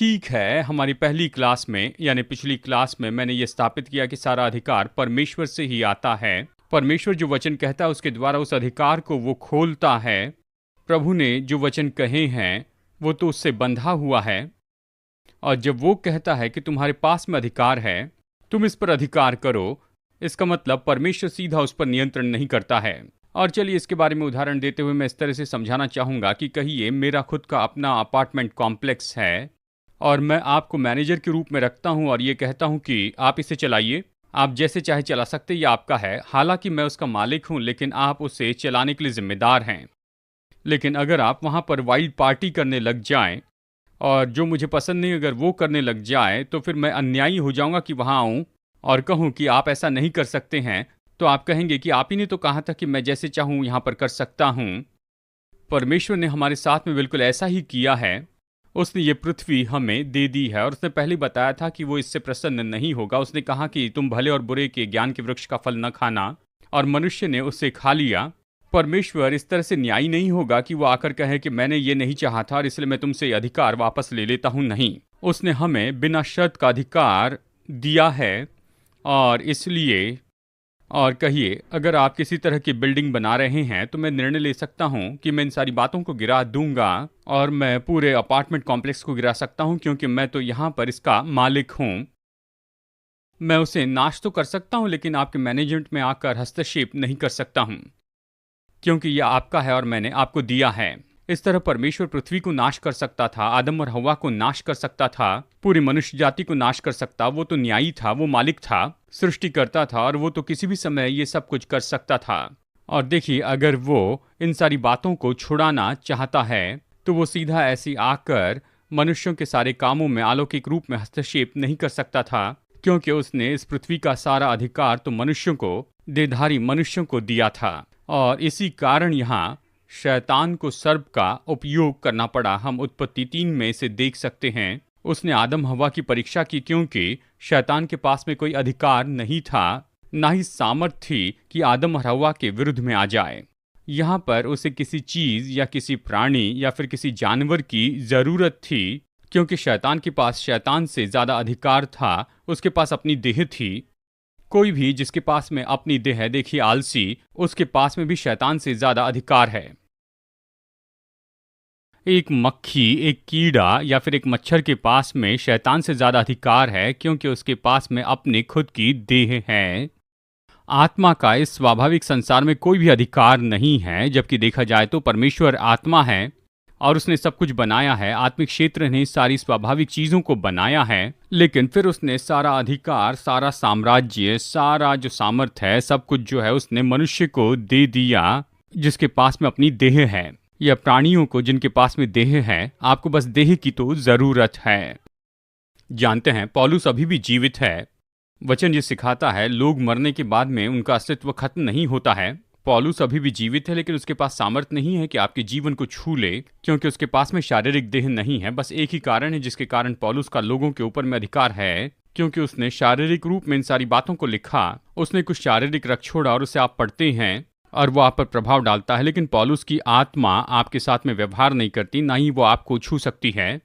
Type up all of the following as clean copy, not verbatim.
ठीक है, हमारी पहली क्लास में यानी पिछली क्लास में मैंने ये स्थापित किया कि सारा अधिकार परमेश्वर से ही आता है। परमेश्वर जो वचन कहता है उसके द्वारा उस अधिकार को वो खोलता है। प्रभु ने जो वचन कहे हैं वो तो उससे बंधा हुआ है, और जब वो कहता है कि तुम्हारे पास में अधिकार है, तुम इस पर अधिकार करो, इसका मतलब परमेश्वर सीधा उस पर नियंत्रण नहीं करता है। और चलिए इसके बारे में उदाहरण देते हुए मैं इस तरह से समझाना चाहूँगा कि कहिए मेरा खुद का अपना अपार्टमेंट कॉम्प्लेक्स है और मैं आपको मैनेजर के रूप में रखता हूं और ये कहता हूं कि आप इसे चलाइए, आप जैसे चाहे चला सकते, ये आपका है। हालांकि मैं उसका मालिक हूं, लेकिन आप उसे चलाने के लिए जिम्मेदार हैं। लेकिन अगर आप वहां पर वाइल्ड पार्टी करने लग जाएं और जो मुझे पसंद नहीं अगर वो करने लग जाए, तो फिर मैं अन्यायी हो जाऊंगा कि वहां आऊं और कहूं कि आप ऐसा नहीं कर सकते हैं। तो आप कहेंगे कि आप ही ने तो कहा था कि मैं जैसे चाहूं यहां पर कर सकता हूं। परमेश्वर ने हमारे साथ में बिल्कुल ऐसा ही किया है। उसने ये पृथ्वी हमें दे दी है और उसने पहले बताया था कि वो इससे प्रसन्न नहीं होगा। उसने कहा कि तुम भले और बुरे के ज्ञान के वृक्ष का फल न खाना, और मनुष्य ने उससे खा लिया। परमेश्वर इस तरह से न्यायी नहीं होगा कि वो आकर कहे कि मैंने ये नहीं चाहा था और इसलिए मैं तुमसे अधिकार वापस ले लेता हूं। नहीं, उसने हमें बिना शर्त का अधिकार दिया है। और इसलिए, और कहिए अगर आप किसी तरह की बिल्डिंग बना रहे हैं तो मैं निर्णय ले सकता हूं कि मैं इन सारी बातों को गिरा दूंगा और मैं पूरे अपार्टमेंट कॉम्प्लेक्स को गिरा सकता हूं, क्योंकि मैं तो यहां पर इसका मालिक हूं। मैं उसे नाश तो कर सकता हूं, लेकिन आपके मैनेजमेंट में आकर हस्तक्षेप नहीं कर सकता हूं, क्योंकि यह आपका है और मैंने आपको दिया है। इस तरह परमेश्वर पृथ्वी को नाश कर सकता था, आदम और हवा को नाश कर सकता था, पूरी मनुष्य जाति को नाश कर सकता। वो तो न्यायी था, वो मालिक था, सृष्टि करता था, और वो तो किसी भी समय ये सब कुछ कर सकता था। और देखिए, अगर वो इन सारी बातों को छुड़ाना चाहता है तो वो सीधा ऐसी आकर मनुष्यों के सारे कामों में अलौकिक रूप में हस्तक्षेप नहीं कर सकता था, क्योंकि उसने इस पृथ्वी का सारा अधिकार तो मनुष्यों को, देहधारी मनुष्यों को दिया था। और इसी कारण यहाँ शैतान को सर्प का उपयोग करना पड़ा। हम उत्पत्ति 3 में इसे देख सकते हैं। उसने आदम हवा की परीक्षा की, क्योंकि शैतान के पास में कोई अधिकार नहीं था, ना ही सामर्थ थी कि आदम और हवा के विरुद्ध में आ जाए। यहाँ पर उसे किसी चीज या किसी प्राणी या फिर किसी जानवर की जरूरत थी, क्योंकि शैतान के पास शैतान से ज्यादा अधिकार था। उसके पास अपनी देह थी। कोई भी जिसके पास में अपनी देह है, देखिए आलसी, उसके पास में भी शैतान से ज्यादा अधिकार है। एक मक्खी, एक कीड़ा या फिर एक मच्छर के पास में शैतान से ज्यादा अधिकार है, क्योंकि उसके पास में अपनी खुद की देह है। आत्मा का इस स्वाभाविक संसार में कोई भी अधिकार नहीं है, जबकि देखा जाए तो परमेश्वर आत्मा है और उसने सब कुछ बनाया है। आत्मिक क्षेत्र ने सारी स्वाभाविक चीजों को बनाया है, लेकिन फिर उसने सारा अधिकार, सारा साम्राज्य, सारा जो सामर्थ है, सब कुछ जो है उसने मनुष्य को दे दिया, जिसके पास में अपनी देह है, या प्राणियों को जिनके पास में देह है। आपको बस देह की तो जरूरत है। जानते हैं, पौलुस अभी भी जीवित है। वचन ये सिखाता है लोग मरने के बाद में उनका अस्तित्व खत्म नहीं होता है। पौलुस अभी भी जीवित है, लेकिन उसके पास सामर्थ नहीं है कि आपके जीवन को छू ले, क्योंकि उसके पास में शारीरिक देह नहीं है। बस एक ही कारण है जिसके कारण पौलुस का लोगों के ऊपर में अधिकार है, क्योंकि उसने शारीरिक रूप में इन सारी बातों को लिखा। उसने कुछ शारीरिक रख छोड़ा और उसे आप पढ़ते हैं और वो आप पर प्रभाव डालता है। लेकिन पौलुस की आत्मा आपके साथ में व्यवहार नहीं करती, ना ही वो आपको छू सकती है।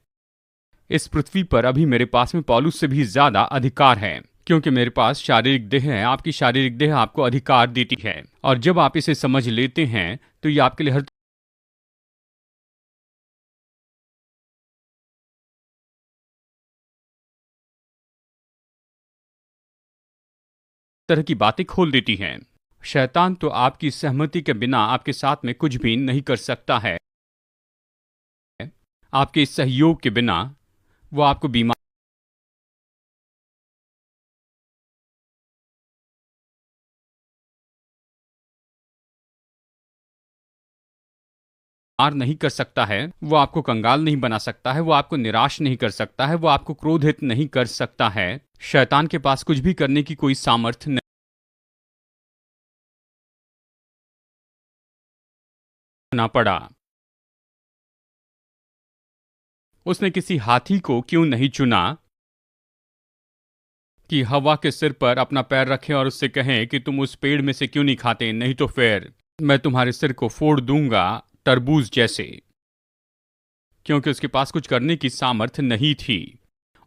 इस पृथ्वी पर अभी मेरे पास में पौलुस से भी ज्यादा अधिकार है, क्योंकि मेरे पास शारीरिक देह है। आपकी शारीरिक देह आपको अधिकार देती है, और जब आप इसे समझ लेते हैं तो ये आपके लिए हर तरह की बातें खोल देती हैं। शैतान तो आपकी सहमति के बिना आपके साथ में कुछ भी नहीं कर सकता है। आपके सहयोग के बिना वो आपको बीमार नहीं कर सकता है, वो आपको कंगाल नहीं बना सकता है, वो आपको निराश नहीं कर सकता है, वो आपको क्रोधित नहीं कर सकता है। शैतान के पास कुछ भी करने की कोई सामर्थ्य नहीं ना पड़ा। उसने किसी हाथी को क्यों नहीं चुना कि हवा के सिर पर अपना पैर रखें और उससे कहें कि तुम उस पेड़ में से क्यों नहीं खाते, नहीं तो फिर मैं तुम्हारे सिर को फोड़ दूंगा, तरबूज जैसे। क्योंकि उसके पास कुछ करने की सामर्थ्य नहीं थी।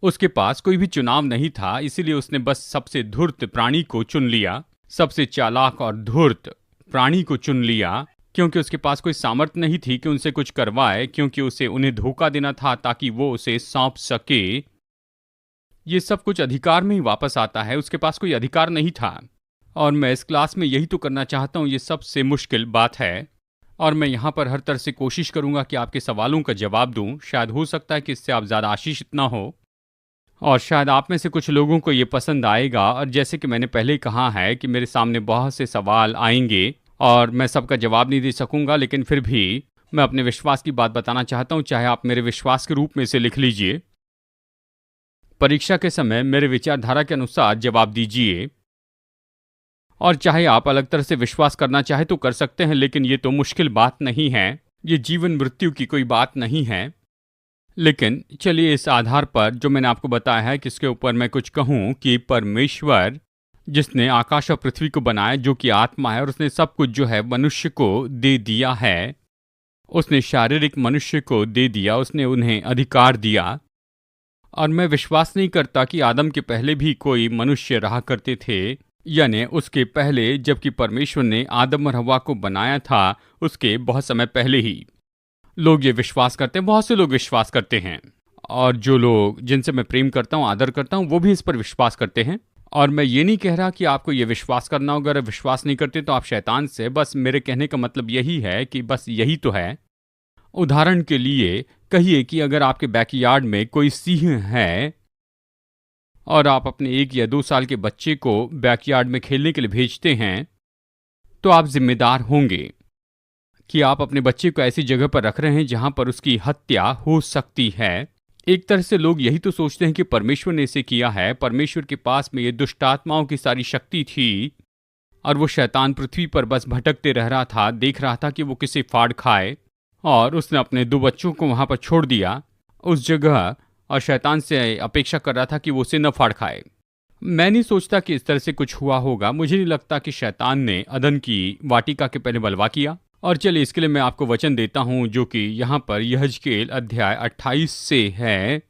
उसके पास कोई भी चुनाव नहीं था, इसीलिए उसने बस सबसे धूर्त प्राणी को चुन लिया, सबसे चालाक और धूर्त प्राणी को चुन लिया, क्योंकि उसके पास कोई सामर्थ्य नहीं थी कि उनसे कुछ करवाए, क्योंकि उसे उन्हें धोखा देना था ताकि वो उसे सौंप सके। ये सब कुछ अधिकार में ही वापस आता है, उसके पास कोई अधिकार नहीं था। और मैं इस क्लास में यही तो करना चाहता हूँ, ये सबसे मुश्किल बात है। और मैं यहाँ पर हर तरह से कोशिश करूँगा कि आपके सवालों का जवाब दूँ। शायद हो सकता है कि इससे आप ज़्यादा आशीषित ना हो, और शायद आप में से कुछ लोगों को ये पसंद आएगा। और जैसे कि मैंने पहले कहा है कि मेरे सामने बहुत से सवाल आएंगे और मैं सबका जवाब नहीं दे सकूंगा, लेकिन फिर भी मैं अपने विश्वास की बात बताना चाहता हूँ, चाहे आप मेरे विश्वास के रूप में इसे लिख लीजिए। परीक्षा के समय मेरे विचारधारा के अनुसार जवाब दीजिए, और चाहे आप अलग तरह से विश्वास करना चाहे तो कर सकते हैं, लेकिन ये तो मुश्किल बात नहीं है, ये जीवन मृत्यु की कोई बात नहीं है। लेकिन चलिए इस आधार पर जो मैंने आपको बताया है कि इसके ऊपर मैं कुछ कहूँ कि परमेश्वर जिसने आकाश और पृथ्वी को बनाया, जो कि आत्मा है, और उसने सब कुछ जो है मनुष्य को दे दिया है, उसने शारीरिक मनुष्य को दे दिया, उसने उन्हें अधिकार दिया। और मैं विश्वास नहीं करता कि आदम के पहले भी कोई मनुष्य रहा करते थे, यानी उसके पहले, जबकि परमेश्वर ने आदम और हव्वा को बनाया था उसके बहुत समय पहले ही। लोग ये विश्वास करते हैं, बहुत से लोग विश्वास करते हैं, और जो लोग जिनसे मैं प्रेम करता हूँ, आदर करता हूँ, वो भी इस पर विश्वास करते हैं। और मैं ये नहीं कह रहा कि आपको ये विश्वास करना होगा, अगर विश्वास नहीं करते तो आप शैतान से। बस मेरे कहने का मतलब यही है कि बस यही तो है। उदाहरण के लिए कहिए कि अगर आपके बैकयार्ड में कोई सिंह है और आप अपने 1 या 2 साल के बच्चे को बैकयार्ड में खेलने के लिए भेजते हैं, तो आप जिम्मेदार होंगे कि आप अपने बच्चे को ऐसी जगह पर रख रहे हैं जहां पर उसकी हत्या हो सकती है। एक तरह से लोग यही तो सोचते हैं कि परमेश्वर ने इसे किया है। परमेश्वर के पास में ये दुष्ट आत्माओं की सारी शक्ति थी, और वो शैतान पृथ्वी पर बस भटकते रह रहा था, देख रहा था कि वो किसे फाड़ खाए, और उसने अपने 2 बच्चों को वहां पर छोड़ दिया उस जगह, और शैतान से अपेक्षा कर रहा था कि वो उसे न फाड़ खाए। मैं नहीं सोचता कि इस तरह से कुछ हुआ होगा। मुझे नहीं लगता कि शैतान ने अदन की वाटिका के पहले बलवा किया। और चलिए इसके लिए मैं आपको वचन देता हूं, जो कि यहां पर यहजकेल अध्याय 28 से है।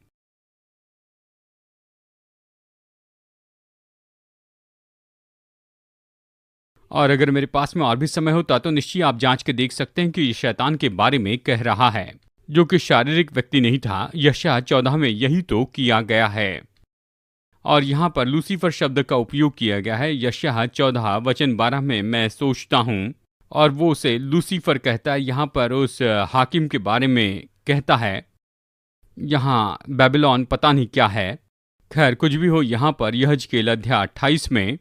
और अगर मेरे पास में और भी समय होता तो निश्चय आप जांच के देख सकते हैं कि ये शैतान के बारे में कह रहा है, जो कि शारीरिक व्यक्ति नहीं था। यशायाह 14 में यही तो किया गया है, और यहाँ पर लूसीफर शब्द का उपयोग किया गया है। यशायाह 14 वचन 12 में मैं सोचता हूँ, और वो उसे लूसीफर कहता है। यहाँ पर उस हाकिम के बारे में कहता है, यहाँ बेबीलोन पता नहीं क्या है। खैर कुछ भी हो, यहाँ पर यहजकेल अध्याय 28 में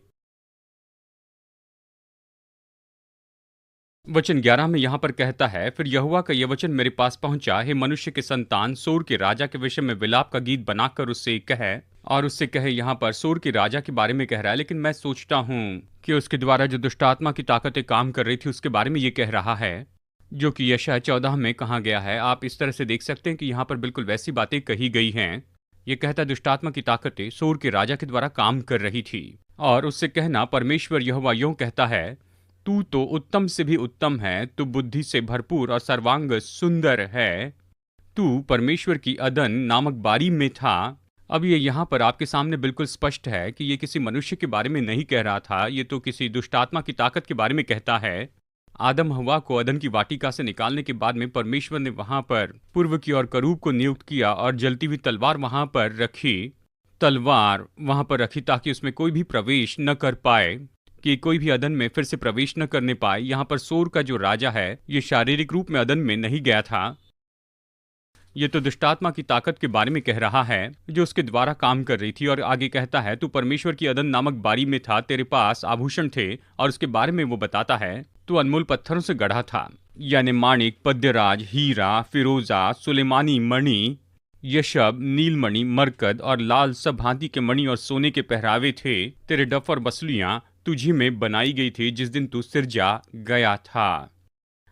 वचन 11 में यहाँ पर कहता है, फिर यहोवा का यह वचन मेरे पास पहुंचा, हे मनुष्य के संतान, सोर के राजा के विषय में विलाप का गीत बनाकर उससे कहे। और उससे कहे, यहाँ पर सोर के राजा के बारे में कह रहा है, लेकिन मैं सोचता हूँ कि उसके द्वारा जो दुष्टात्मा की ताकतें काम कर रही थी उसके बारे में ये कह रहा है, जो कि यशायाह 14 में कहा गया है। आप इस तरह से देख सकते हैं कि यहाँ पर बिल्कुल वैसी बातें कही गई हैं। ये कहता है दुष्टात्मा की ताकतें सोर के राजा के द्वारा काम कर रही थी, और उससे कहना, परमेश्वर यहोवा यूं कहता है, तू तो उत्तम से भी उत्तम है, तू बुद्धि से भरपूर और सर्वांग सुंदर है, तू परमेश्वर की अदन नामक बारी में था। अब ये यहाँ पर आपके सामने बिल्कुल स्पष्ट है कि ये किसी मनुष्य के बारे में नहीं कह रहा था, ये तो किसी दुष्टात्मा की ताकत के बारे में कहता है। आदम हवा को अदन की वाटिका से निकालने के बाद में परमेश्वर ने वहां पर पूर्व की ओर करूब को नियुक्त किया, और जलती हुई तलवार वहां पर रखी ताकि उसमें कोई भी प्रवेश न कर पाए, कि कोई भी अदन में फिर से प्रवेश न करने पाए। यहाँ पर सोर का जो राजा है, ये शारीरिक रूप में अदन में नहीं गया था। ये तो दुष्टात्मा की ताकत के बारे में कह रहा है, जो उसके द्वारा काम कर रही थी। और आगे कहता है, तू परमेश्वर की अदन नामक बारी में था, तेरे पास आभूषण थे। और उसके बारे में वो बताता है, तू अनमोल पत्थरों से गढ़ा था, यानी माणिक, पद्यराज, हीरा, फिरोजा, सुलेमानी मणि, यशब, नीलमणि, मरकद और लाल सब भांति के मणि और सोने के पहरावे थे। तेरे डफ और बसलियां तुझी में बनाई गई थी जिस दिन तू सिरजा गया था।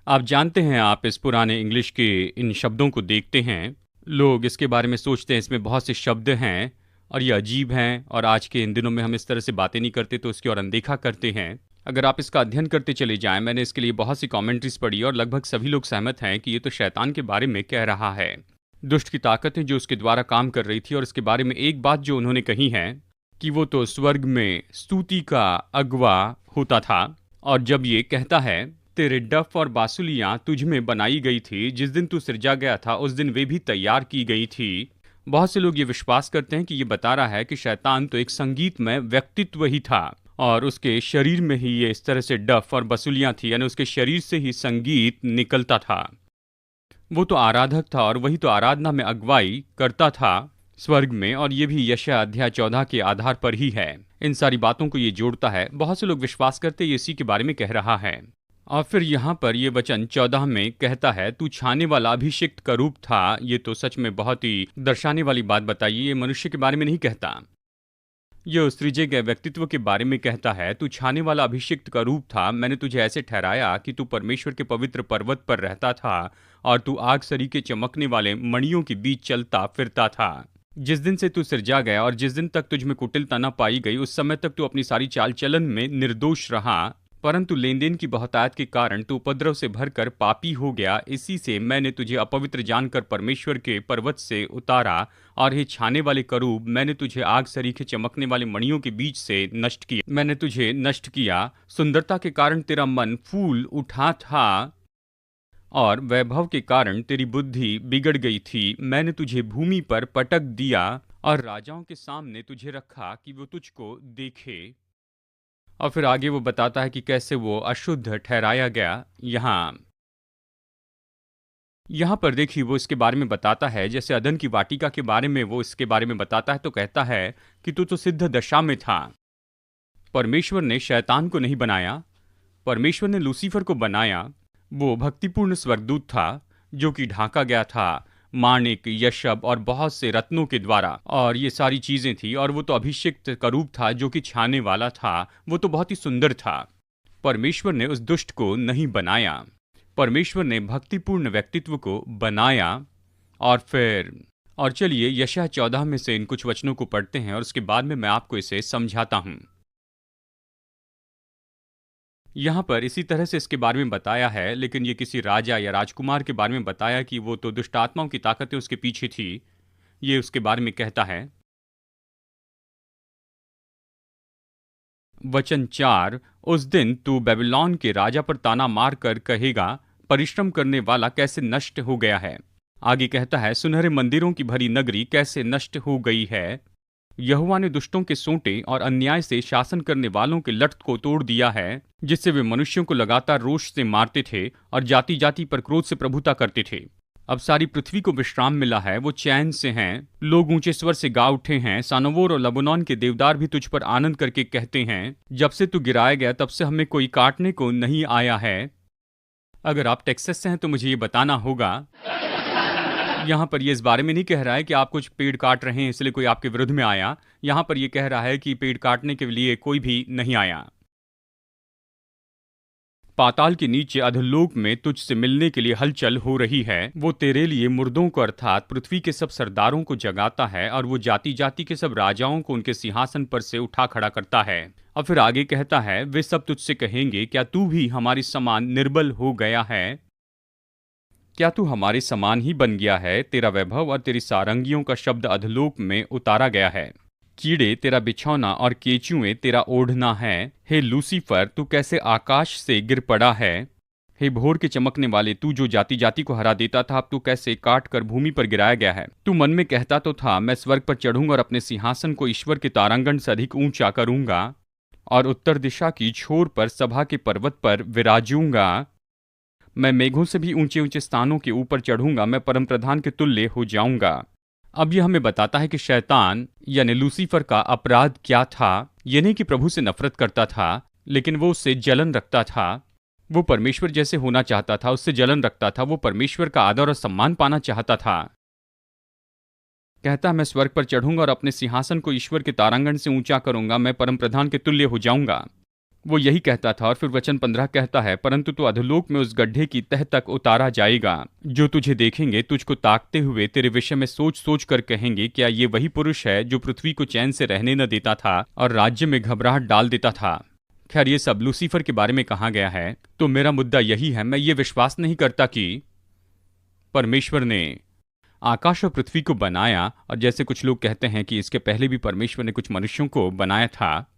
आप जानते हैं, आप इस पुराने इंग्लिश के इन शब्दों को देखते हैं, लोग इसके बारे में सोचते हैं इसमें बहुत से शब्द हैं और ये अजीब हैं, और आज के इन दिनों में हम इस तरह से बातें नहीं करते तो इसकी ओर अनदेखा करते हैं। अगर आप इसका अध्ययन करते चले जाएं, मैंने इसके लिए बहुत सी कमेंट्रीज पढ़ी और लगभग सभी लोग सहमत हैं कि ये तो शैतान के बारे में कह रहा है। दुष्ट की ताकतें जो उसके द्वारा काम कर रही थी, और इसके बारे में एक बात जो उन्होंने कही है कि वो तो स्वर्ग में स्तुति का अगवा होता था। और जब ये कहता है तेरे डफ और बांसुलियां तुझ में बनाई गई थी, जिस दिन तू सृजा गया था उस दिन वे भी तैयार की गई थी। बहुत से लोग ये विश्वास करते हैं कि ये बता रहा है कि शैतान तो एक संगीतमय व्यक्तित्व ही था, और उसके शरीर में ही ये इस तरह से डफ और बांसुलियां थी, यानी उसके शरीर से ही संगीत निकलता था। वो तो आराधक था और वही तो आराधना में अगुवाई करता था स्वर्ग में, और ये भी यशायाह अध्याय 14 के आधार पर ही है। इन सारी बातों को ये जोड़ता है। बहुत से लोग विश्वास करते ये इसी के बारे में कह रहा है। और फिर यहाँ पर ये वचन 14 में कहता है तू छाने वाला अभिषिक्त का रूप था। ये तो सच में बहुत ही दर्शाने वाली बात बताइए। ये मनुष्य के बारे में नहीं कहता, ये उस सृजे गए व्यक्तित्व के बारे में कहता है। तू छाने वाला अभिषिक्त का रूप था। मैंने तुझे ऐसे ठहराया कि तू परमेश्वर के पवित्र पर्वत पर रहता था, और तू आग सरीखे चमकने वाले मणियों के बीच चलता फिरता था। जिस दिन से तू सिरजा गया और जिस दिन तक तुझ में कुटिलता न पाई गई, उस समय तक तू अपनी सारी चाल चलन में निर्दोष रहा, परंतु लेन देन की बहुतायत के कारण तू उपद्रव से भरकर पापी हो गया। इसी से मैंने तुझे अपवित्र जानकर परमेश्वर के पर्वत से उतारा, और हे छाने वाले करूब, मैंने तुझे आग सरीखे चमकने वाले मणियों के बीच से नष्ट किया। मैंने तुझे नष्ट किया। सुंदरता के कारण तेरा मन फूल उठा था, और वैभव के कारण तेरी बुद्धि बिगड़ गई थी। मैंने तुझे भूमि पर पटक दिया, और राजाओं के सामने तुझे रखा कि वो तुझको देखे। और फिर आगे वो बताता है कि कैसे वो अशुद्ध ठहराया गया। यहाँ पर देखिए, वो इसके बारे में बताता है, जैसे अदन की वाटिका के बारे में वो इसके बारे में बताता है, तो कहता है कि तू तो सिद्ध दशा में था। परमेश्वर ने शैतान को नहीं बनाया, परमेश्वर ने लूसीफर को बनाया। वो भक्तिपूर्ण स्वर्गदूत था जो कि ढांका गया था माणिक, यशब और बहुत से रत्नों के द्वारा, और ये सारी चीजें थी। और वो तो अभिषिक्त करूब था जो कि छाने वाला था। वो तो बहुत ही सुंदर था। परमेश्वर ने उस दुष्ट को नहीं बनाया, परमेश्वर ने भक्तिपूर्ण व्यक्तित्व को बनाया। और चलिए यशायाह 14 में से इन कुछ वचनों को पढ़ते हैं, और उसके बाद में मैं आपको इसे समझाता हूं। यहाँ पर इसी तरह से इसके बारे में बताया है, लेकिन ये किसी राजा या राजकुमार के बारे में बताया कि वो तो दुष्ट आत्माओं की ताकतें उसके पीछे थी। ये उसके बारे में कहता है। वचन 4, उस दिन तू बेबीलोन के राजा पर ताना मार कर कहेगा, परिश्रम करने वाला कैसे नष्ट हो गया है। आगे कहता है, सुनहरे मंदिरों की भरी नगरी कैसे नष्ट हो गई है। यहोवा ने दुष्टों के सोंटे और अन्याय से शासन करने वालों के लठ को तोड़ दिया है, जिससे वे मनुष्यों को लगातार रोष से मारते थे और जाति जाति पर क्रोध से प्रभुता करते थे। अब सारी पृथ्वी को विश्राम मिला है, वो चैन से हैं। लोग ऊंचे स्वर से गा उठे हैं। सानोवर और लबनान के देवदार भी तुझ पर आनंद करके कहते हैं, जब से तू गिराया गया तब से हमें कोई काटने को नहीं आया है। अगर आप टेक्सास से हैं तो मुझे ये बताना होगा। यहाँ पर ये इस बारे में नहीं कह रहा है कि आप कुछ पेड़ काट रहे हैं इसलिए कोई आपके विरुद्ध में आया। यहाँ पर ये कह रहा है कि पेड़ काटने के लिए कोई भी नहीं आया। पाताल के नीचे अधोलोक में तुझसे मिलने के लिए हलचल हो रही है। वो तेरे लिए मुर्दों को अर्थात पृथ्वी के सब सरदारों को जगाता है, और वो जाति जाति के सब राजाओं को उनके सिंहासन पर से उठा खड़ा करता है। और फिर आगे कहता है, वे सब तुझसे कहेंगे, क्या तू भी हमारी समान निर्बल हो गया है? क्या तू हमारे समान ही बन गया है? तेरा वैभव और तेरी सारंगियों का शब्द अधोलोक में उतारा गया है। कीड़े तेरा बिछौना और केचुएं तेरा ओढ़ना है। हे लूसीफर, तू कैसे आकाश से गिर पड़ा है। हे भोर के चमकने वाले, तू जो जाति जाति को हरा देता था, अब तू कैसे काट कर भूमि पर गिराया गया है। तू मन में कहता तो था, मैं स्वर्ग पर चढ़ूंगा और अपने सिंहासन को ईश्वर के तारांगण से अधिक ऊंचा करूंगा, और उत्तर दिशा की छोर पर सभा के पर्वत पर विराजूंगा। मैं मेघों से भी ऊंचे ऊंचे स्थानों के ऊपर चढ़ूंगा, मैं परमप्रधान के तुल्य हो जाऊंगा। अब यह हमें बताता है कि शैतान यानी लूसीफर का अपराध क्या था। यह नहीं कि प्रभु से नफरत करता था, लेकिन वो उससे जलन रखता था। वो परमेश्वर जैसे होना चाहता था, उससे जलन रखता था। वो परमेश्वर का आदर और सम्मान पाना चाहता था। कहता, मैं स्वर्ग पर चढ़ूंगा और अपने सिंहासन को ईश्वर के तारांगण से ऊंचा करूंगा, मैं परमप्रधान के तुल्य हो जाऊंगा। वो यही कहता था। और फिर वचन 15 कहता है, परंतु तू अधोलोक में उस गड्ढे की तह तक उतारा जाएगा। जो तुझे देखेंगे, तुझको ताकते हुए तेरे विषय में सोच सोच कर कहेंगे, क्या ये वही पुरुष है जो पृथ्वी को चैन से रहने न देता था और राज्य में घबराहट डाल देता था। खैर, ये सब लूसीफर के बारे में कहा गया है। तो मेरा मुद्दा यही है, मैं ये विश्वास नहीं करता कि परमेश्वर ने आकाश और पृथ्वी को बनाया, और जैसे कुछ लोग कहते हैं कि इसके पहले भी परमेश्वर ने कुछ मनुष्यों को बनाया था,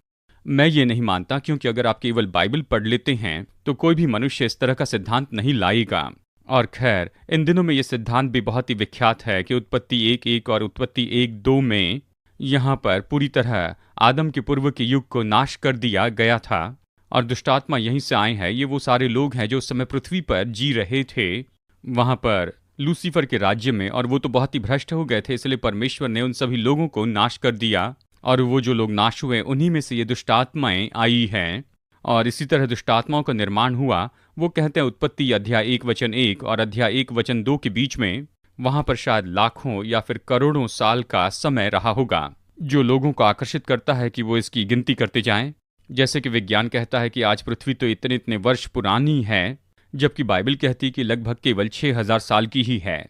मैं ये नहीं मानता, क्योंकि अगर आप केवल बाइबल पढ़ लेते हैं तो कोई भी मनुष्य इस तरह का सिद्धांत नहीं लाएगा। और खैर, इन दिनों में ये सिद्धांत भी बहुत ही विख्यात है कि उत्पत्ति 1:1 और उत्पत्ति 1:2 में यहाँ पर पूरी तरह आदम के पूर्व के युग को नाश कर दिया गया था, और दुष्टात्मा यहीं से आए हैं। ये वो सारे लोग हैं जो उस समय पृथ्वी पर जी रहे थे, वहाँ पर लूसीफर के राज्य में, और वो तो बहुत ही भ्रष्ट हो गए थे, इसलिए परमेश्वर ने उन सभी लोगों को नाश कर दिया, और वो जो लोग नाश हुए उन्हीं में से ये दुष्टात्माएं आई हैं। और इसी तरह दुष्टात्माओं का निर्माण हुआ। वो कहते हैं उत्पत्ति अध्याय 1:1 और अध्याय 1:2 के बीच में, वहां पर शायद लाखों या फिर करोड़ों साल का समय रहा होगा, जो लोगों को आकर्षित करता है कि वो इसकी गिनती करते जाएं। जैसे कि विज्ञान कहता है कि आज पृथ्वी तो इतने इतने वर्ष पुरानी है, जबकि बाइबल कहती है कि लगभग केवल 6000 साल की ही है।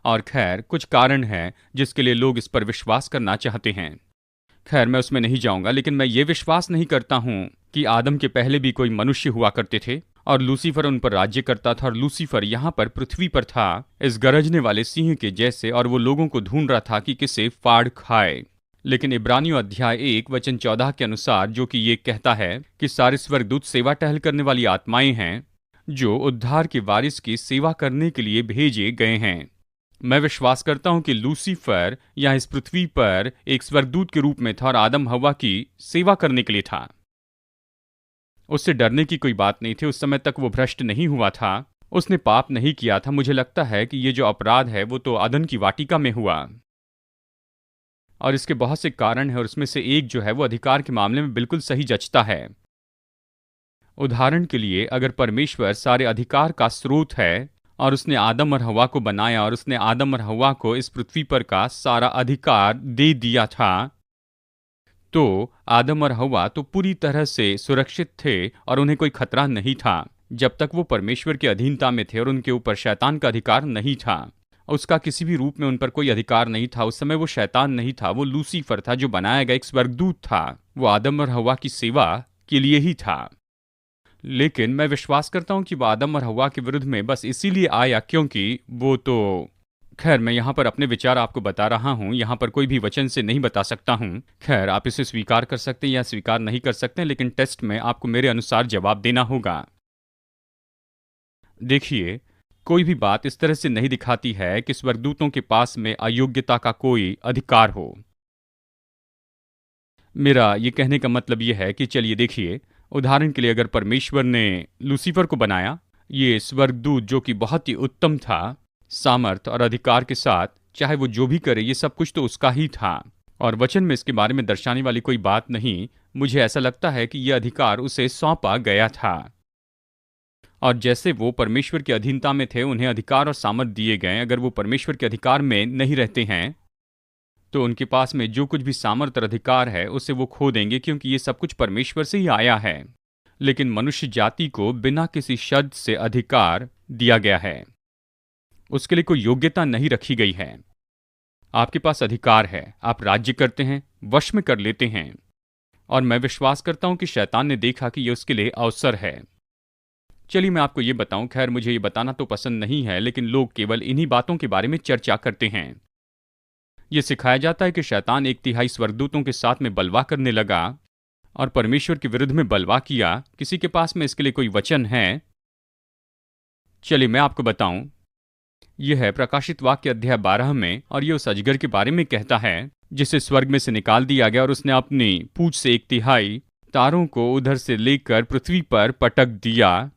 और खैर, कुछ कारण है जिसके लिए लोग इस पर विश्वास करना चाहते हैं। खैर, मैं उसमें नहीं जाऊंगा, लेकिन मैं ये विश्वास नहीं करता हूं कि आदम के पहले भी कोई मनुष्य हुआ करते थे और लूसीफर उन पर राज्य करता था, और लूसीफर यहाँ पर पृथ्वी पर था इस गरजने वाले सिंह के जैसे, और वो लोगों को ढूंढ रहा था कि किसे फाड़ खाए। लेकिन इब्रानियों अध्याय 1:14 के अनुसार, जो कि ये कहता है कि सारे स्वर्गदूत सेवा टहल करने वाली आत्माएं हैं जो उद्धार के वारिस की सेवा करने के लिए भेजे गए हैं। मैं विश्वास करता हूं कि लूसीफर यहाँ इस पृथ्वी पर एक स्वर्गदूत के रूप में था और आदम हवा की सेवा करने के लिए था। उससे डरने की कोई बात नहीं थी। उस समय तक वो भ्रष्ट नहीं हुआ था, उसने पाप नहीं किया था। मुझे लगता है कि ये जो अपराध है वो तो अदन की वाटिका में हुआ, और इसके बहुत से कारण हैं, और उसमें से एक जो है वो अधिकार के मामले में बिल्कुल सही जचता है। उदाहरण के लिए, अगर परमेश्वर सारे अधिकार का स्रोत है और उसने आदम और हवा को बनाया, और उसने आदम और हवा को इस पृथ्वी पर का सारा अधिकार दे दिया था, तो आदम और हवा तो पूरी तरह से सुरक्षित थे और उन्हें कोई खतरा नहीं था, जब तक वो परमेश्वर की अधीनता में थे और उनके ऊपर शैतान का अधिकार नहीं था। उसका किसी भी रूप में उन पर कोई अधिकार नहीं था। उस समय वो शैतान नहीं था, वो लूसीफर था, जो बनाया गया एक स्वर्गदूत था। वो आदम और हवा की सेवा के लिए ही था। लेकिन मैं विश्वास करता हूं कि वो आदम और हवा के विरुद्ध में बस इसीलिए आया क्योंकि वो तो, खैर, मैं यहाँ पर अपने विचार आपको बता रहा हूँ, यहाँ पर कोई भी वचन से नहीं बता सकता हूँ। खैर, आप इसे स्वीकार कर सकते हैं या स्वीकार नहीं कर सकते हैं, लेकिन टेस्ट में आपको मेरे अनुसार जवाब देना होगा। देखिए, कोई भी बात इस तरह से नहीं दिखाती है कि स्वर्गदूतों के पास में अयोग्यता का कोई अधिकार हो। मेरा ये कहने का मतलब ये है कि चलिए देखिए, उदाहरण के लिए अगर परमेश्वर ने लूसीफर को बनाया, ये स्वर्गदूत जो कि बहुत ही उत्तम था, सामर्थ और अधिकार के साथ, चाहे वो जो भी करे, ये सब कुछ तो उसका ही था, और वचन में इसके बारे में दर्शाने वाली कोई बात नहीं। मुझे ऐसा लगता है कि यह अधिकार उसे सौंपा गया था, और जैसे वो परमेश्वर की अधीनता में थे, उन्हें अधिकार और सामर्थ दिए गए। अगर वो परमेश्वर के अधिकार में नहीं रहते हैं तो उनके पास में जो कुछ भी सामर्थ और अधिकार है उसे वो खो देंगे, क्योंकि ये सब कुछ परमेश्वर से ही आया है। लेकिन मनुष्य जाति को बिना किसी शब्द से अधिकार दिया गया है, उसके लिए कोई योग्यता नहीं रखी गई है। आपके पास अधिकार है, आप राज्य करते हैं, वश में कर लेते हैं, और मैं विश्वास करता हूं कि शैतान ने देखा कि यह उसके लिए अवसर है। चलिए मैं आपको ये बताऊं, खैर मुझे ये बताना तो पसंद नहीं है, लेकिन लोग केवल इन्हीं बातों के बारे में चर्चा करते हैं। ये सिखाया जाता है कि शैतान 1/3 स्वर्गदूतों के साथ में बलवा करने लगा और परमेश्वर के विरुद्ध में बलवा किया। किसी के पास में इसके लिए कोई वचन है? चलिए मैं आपको बताऊं। यह है प्रकाशित वाक्य अध्याय 12 में, और यह उस अजगर के बारे में कहता है जिसे स्वर्ग में से निकाल दिया गया, और उसने अपनी पूंछ से 1/3 तारों को उधर से लेकर पृथ्वी पर पटक दिया।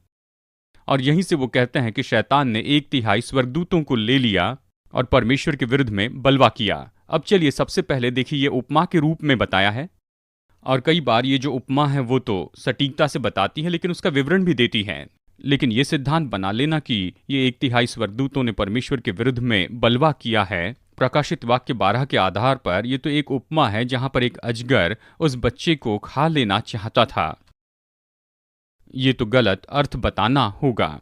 और यहीं से वो कहते हैं कि शैतान ने 1/3 स्वर्गदूतों को ले लिया और परमेश्वर के विरुद्ध में बलवा किया। अब चलिए सबसे पहले देखिए, ये उपमा के रूप में बताया है, और कई बार ये जो उपमा है वो तो सटीकता से बताती है, लेकिन उसका विवरण भी देती है। लेकिन ये सिद्धांत बना लेना कि ये 1/3 स्वर्गदूतों ने परमेश्वर के विरुद्ध में बलवा किया है प्रकाशित वाक्य 12 के आधार पर, ये तो एक उपमा है जहां पर एक अजगर उस बच्चे को खा लेना चाहता था। ये तो गलत अर्थ बताना होगा।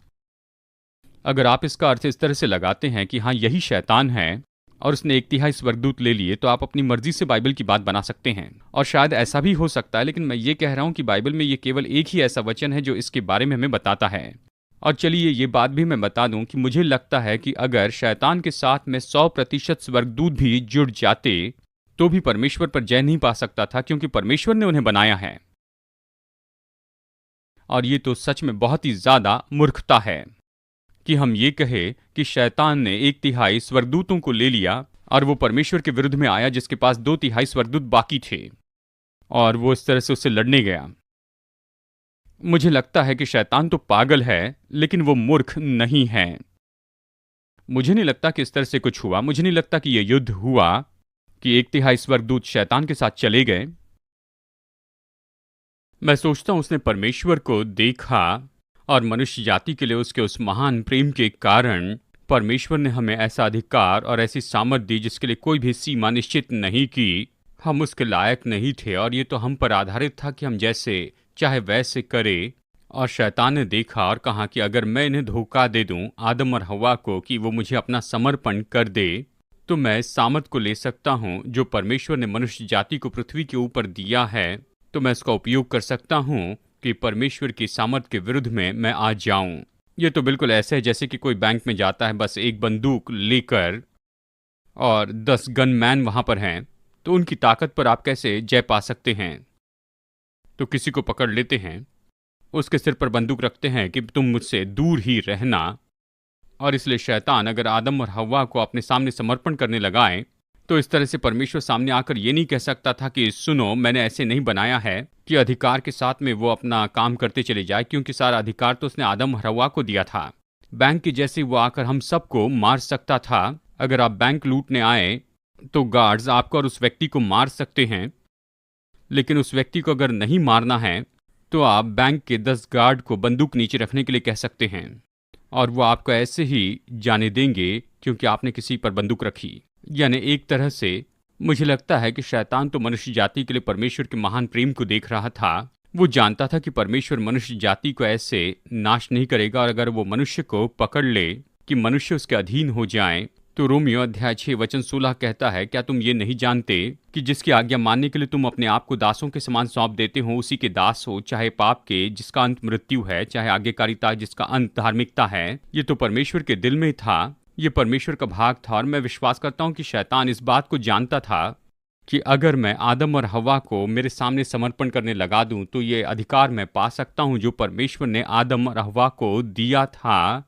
अगर आप इसका अर्थ इस तरह से लगाते हैं कि हाँ यही शैतान है और उसने 1/3 स्वर्गदूत ले लिए, तो आप अपनी मर्जी से बाइबल की बात बना सकते हैं, और शायद ऐसा भी हो सकता है। लेकिन मैं ये कह रहा हूं कि बाइबल में ये केवल एक ही ऐसा वचन है जो इसके बारे में हमें बताता है। और चलिए ये बात भी मैं बता दूं कि मुझे लगता है कि अगर शैतान के साथ में 100% स्वर्गदूत भी जुड़ जाते तो भी परमेश्वर पर जय नहीं पा सकता था, क्योंकि परमेश्वर ने उन्हें बनाया है। और ये तो सच में बहुत ही ज्यादा मूर्खता है कि हम ये कहे कि शैतान ने 1/3 स्वर्गदूतों को ले लिया और वो परमेश्वर के विरुद्ध में आया जिसके पास 2/3 स्वर्गदूत बाकी थे, और वो इस तरह से उससे लड़ने गया। मुझे लगता है कि शैतान तो पागल है, लेकिन वो मूर्ख नहीं है। मुझे नहीं लगता कि इस तरह से कुछ हुआ। मुझे नहीं लगता कि यह युद्ध हुआ कि 1/3 स्वर्गदूत शैतान के साथ चले गए। मैं सोचता हूं उसने परमेश्वर को देखा और मनुष्य जाति के लिए उसके उस महान प्रेम के कारण परमेश्वर ने हमें ऐसा अधिकार और ऐसी सामर्थ दी जिसके लिए कोई भी सीमा निश्चित नहीं की। हम उसके लायक नहीं थे और ये तो हम पर आधारित था कि हम जैसे चाहे वैसे करें। और शैतान ने देखा और कहा कि अगर मैं इन्हें धोखा दे दूं, आदम और हवा को, कि वो मुझे अपना समर्पण कर दे, तो मैं इस सामर्थ को ले सकता हूं जो परमेश्वर ने मनुष्य जाति को पृथ्वी के ऊपर दिया है, तो मैं इसका उपयोग कर सकता हूं कि परमेश्वर की सामर्थ के विरुद्ध में मैं आ जाऊं। ये तो बिल्कुल ऐसे है जैसे कि कोई बैंक में जाता है बस एक बंदूक लेकर और 10 गनमैन वहां पर हैं, तो उनकी ताकत पर आप कैसे जय पा सकते हैं? तो किसी को पकड़ लेते हैं, उसके सिर पर बंदूक रखते हैं कि तुम मुझसे दूर ही रहना। और इसलिए शैतान अगर आदम और हव्वा को अपने सामने समर्पण करने लगाए, तो इस तरह से परमेश्वर सामने आकर ये नहीं कह सकता था कि सुनो, मैंने ऐसे नहीं बनाया है कि अधिकार के साथ में वो अपना काम करते चले जाए, क्योंकि सारा अधिकार तो उसने आदम और हव्वा को दिया था। बैंक के जैसे वो आकर हम सबको मार सकता था। अगर आप बैंक लूटने आए तो गार्ड्स आपको और उस व्यक्ति को मार सकते हैं, लेकिन उस व्यक्ति को अगर नहीं मारना है तो आप बैंक के 10 गार्ड को बंदूक नीचे रखने के लिए कह सकते हैं, और वो आपको ऐसे ही जाने देंगे क्योंकि आपने किसी पर बंदूक रखी। यानी एक तरह से मुझे लगता है कि शैतान तो मनुष्य जाति के लिए परमेश्वर के महान प्रेम को देख रहा था। वो जानता था कि परमेश्वर मनुष्य जाति को ऐसे नाश नहीं करेगा, और अगर वो मनुष्य को पकड़ ले कि मनुष्य उसके अधीन हो जाए, तो रोमियो अध्याय 6 वचन 16 कहता है, क्या तुम ये नहीं जानते कि जिसकी आज्ञा मानने के लिए तुम अपने आप को दासों के समान सौंप देते हो, उसी के दास हो, चाहे पाप के जिसका अंत मृत्यु है, चाहे आज्ञाकारिता जिसका अंत धार्मिकता है। ये तो परमेश्वर के दिल में था, ये परमेश्वर का भाग था। और मैं विश्वास करता हूँ कि शैतान इस बात को जानता था कि अगर मैं आदम और हव्वा को मेरे सामने समर्पण करने लगा दूं, तो ये अधिकार मैं पा सकता हूं जो परमेश्वर ने आदम और हव्वा को दिया था,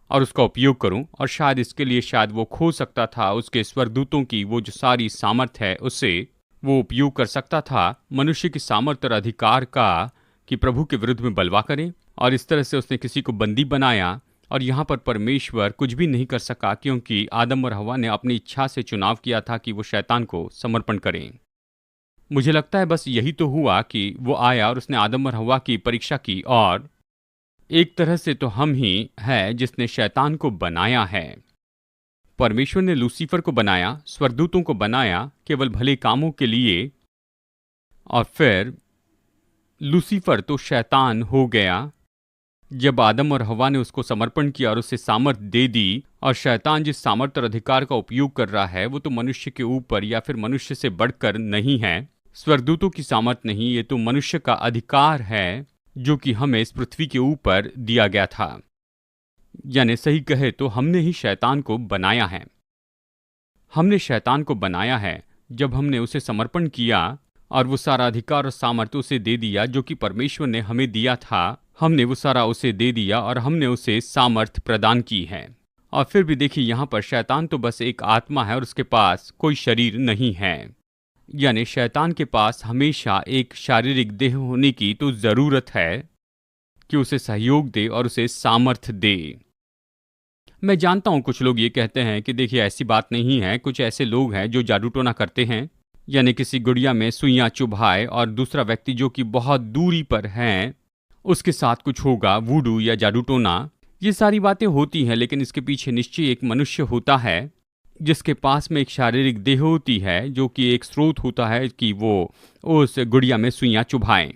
और उसका उपयोग करूं। और शायद इसके लिए शायद वो खो सकता था उसके स्वर्गदूतों की वो जो सारी सामर्थ है, उससे वो उपयोग कर सकता था मनुष्य की सामर्थ और अधिकार का कि प्रभु के विरुद्ध में बलवा करें। और इस तरह से उसने किसी को बंदी बनाया, और यहाँ पर परमेश्वर कुछ भी नहीं कर सका, क्योंकि आदम और हव्वा ने अपनी इच्छा से चुनाव किया था कि वो शैतान को समर्पण करें। मुझे लगता है बस यही तो हुआ कि वो आया और उसने आदम और हव्वा की परीक्षा की, और एक तरह से तो हम ही है जिसने शैतान को बनाया है। परमेश्वर ने लूसीफर को बनाया, स्वर्गदूतों को बनाया केवल भले कामों के लिए, और फिर लूसीफर तो शैतान हो गया जब आदम और हव्वा ने उसको समर्पण किया और उसे सामर्थ्य दे दी। और शैतान जिस सामर्थ्य और अधिकार का उपयोग कर रहा है वो तो मनुष्य के ऊपर या फिर मनुष्य से बढ़कर नहीं है, स्वर्गदूतों की सामर्थ्य नहीं, ये तो मनुष्य का अधिकार है जो कि हमें इस पृथ्वी के ऊपर दिया गया था। यानी सही कहे तो हमने ही शैतान को बनाया है। हमने शैतान को बनाया है जब हमने उसे समर्पण किया और वो सारा अधिकार और सामर्थ्य उसे दे दिया जो कि परमेश्वर ने हमें दिया था। हमने वो सारा उसे दे दिया और हमने उसे सामर्थ्य प्रदान की है। और फिर भी देखिए, यहाँ पर शैतान तो बस एक आत्मा है और उसके पास कोई शरीर नहीं है। यानी शैतान के पास हमेशा एक शारीरिक देह होने की तो जरूरत है कि उसे सहयोग दे और उसे सामर्थ्य दे। मैं जानता हूं कुछ लोग ये कहते हैं कि देखिए ऐसी बात नहीं है, कुछ ऐसे लोग हैं जो जादू टोना करते हैं, यानी किसी गुड़िया में सुइयां चुभाए और दूसरा व्यक्ति जो कि बहुत दूरी पर है उसके साथ कुछ होगा, वूडू या जादू टोना। ये सारी बातें होती हैं, लेकिन इसके पीछे निश्चय एक मनुष्य होता है जिसके पास में एक शारीरिक देह होती है जो कि एक स्रोत होता है कि वो उस गुड़िया में सुइयां चुभाएं।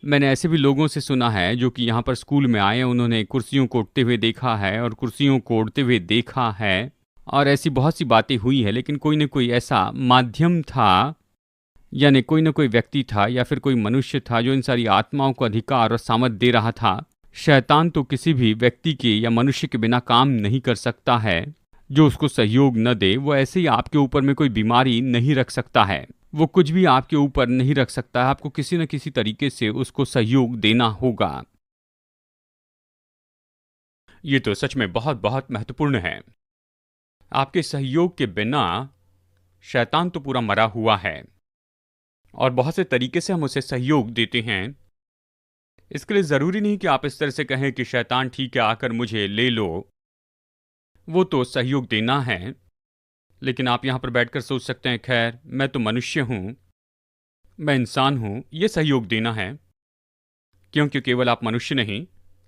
मैंने ऐसे भी लोगों से सुना है जो कि यहाँ पर स्कूल में आए, उन्होंने कुर्सियों को उड़ते हुए देखा है और कुर्सियों को उड़ते हुए देखा है, और ऐसी बहुत सी बातें हुई है। लेकिन कोई न कोई ऐसा माध्यम था, यानी कोई न कोई व्यक्ति था या फिर कोई मनुष्य था जो इन सारी आत्माओं को अधिकार और सामर्थ दे रहा था शैतान तो किसी भी व्यक्ति के या मनुष्य के बिना काम नहीं कर सकता है। जो उसको सहयोग न दे वो ऐसे ही आपके ऊपर में कोई बीमारी नहीं रख सकता है। वो कुछ भी आपके ऊपर नहीं रख सकता है। आपको किसी न किसी तरीके से उसको सहयोग देना होगा। ये तो सच में बहुत बहुत महत्वपूर्ण है। आपके सहयोग के बिना शैतान तो पूरा मरा हुआ है और बहुत से तरीके से हम उसे सहयोग देते हैं। इसके लिए जरूरी नहीं कि आप इस तरह से कहें कि शैतान ठीक है आकर मुझे ले लो। वो तो सहयोग देना है, लेकिन आप यहां पर बैठकर सोच सकते हैं खैर मैं तो मनुष्य हूं, मैं इंसान हूं, ये सहयोग देना है। क्योंकि केवल आप मनुष्य नहीं,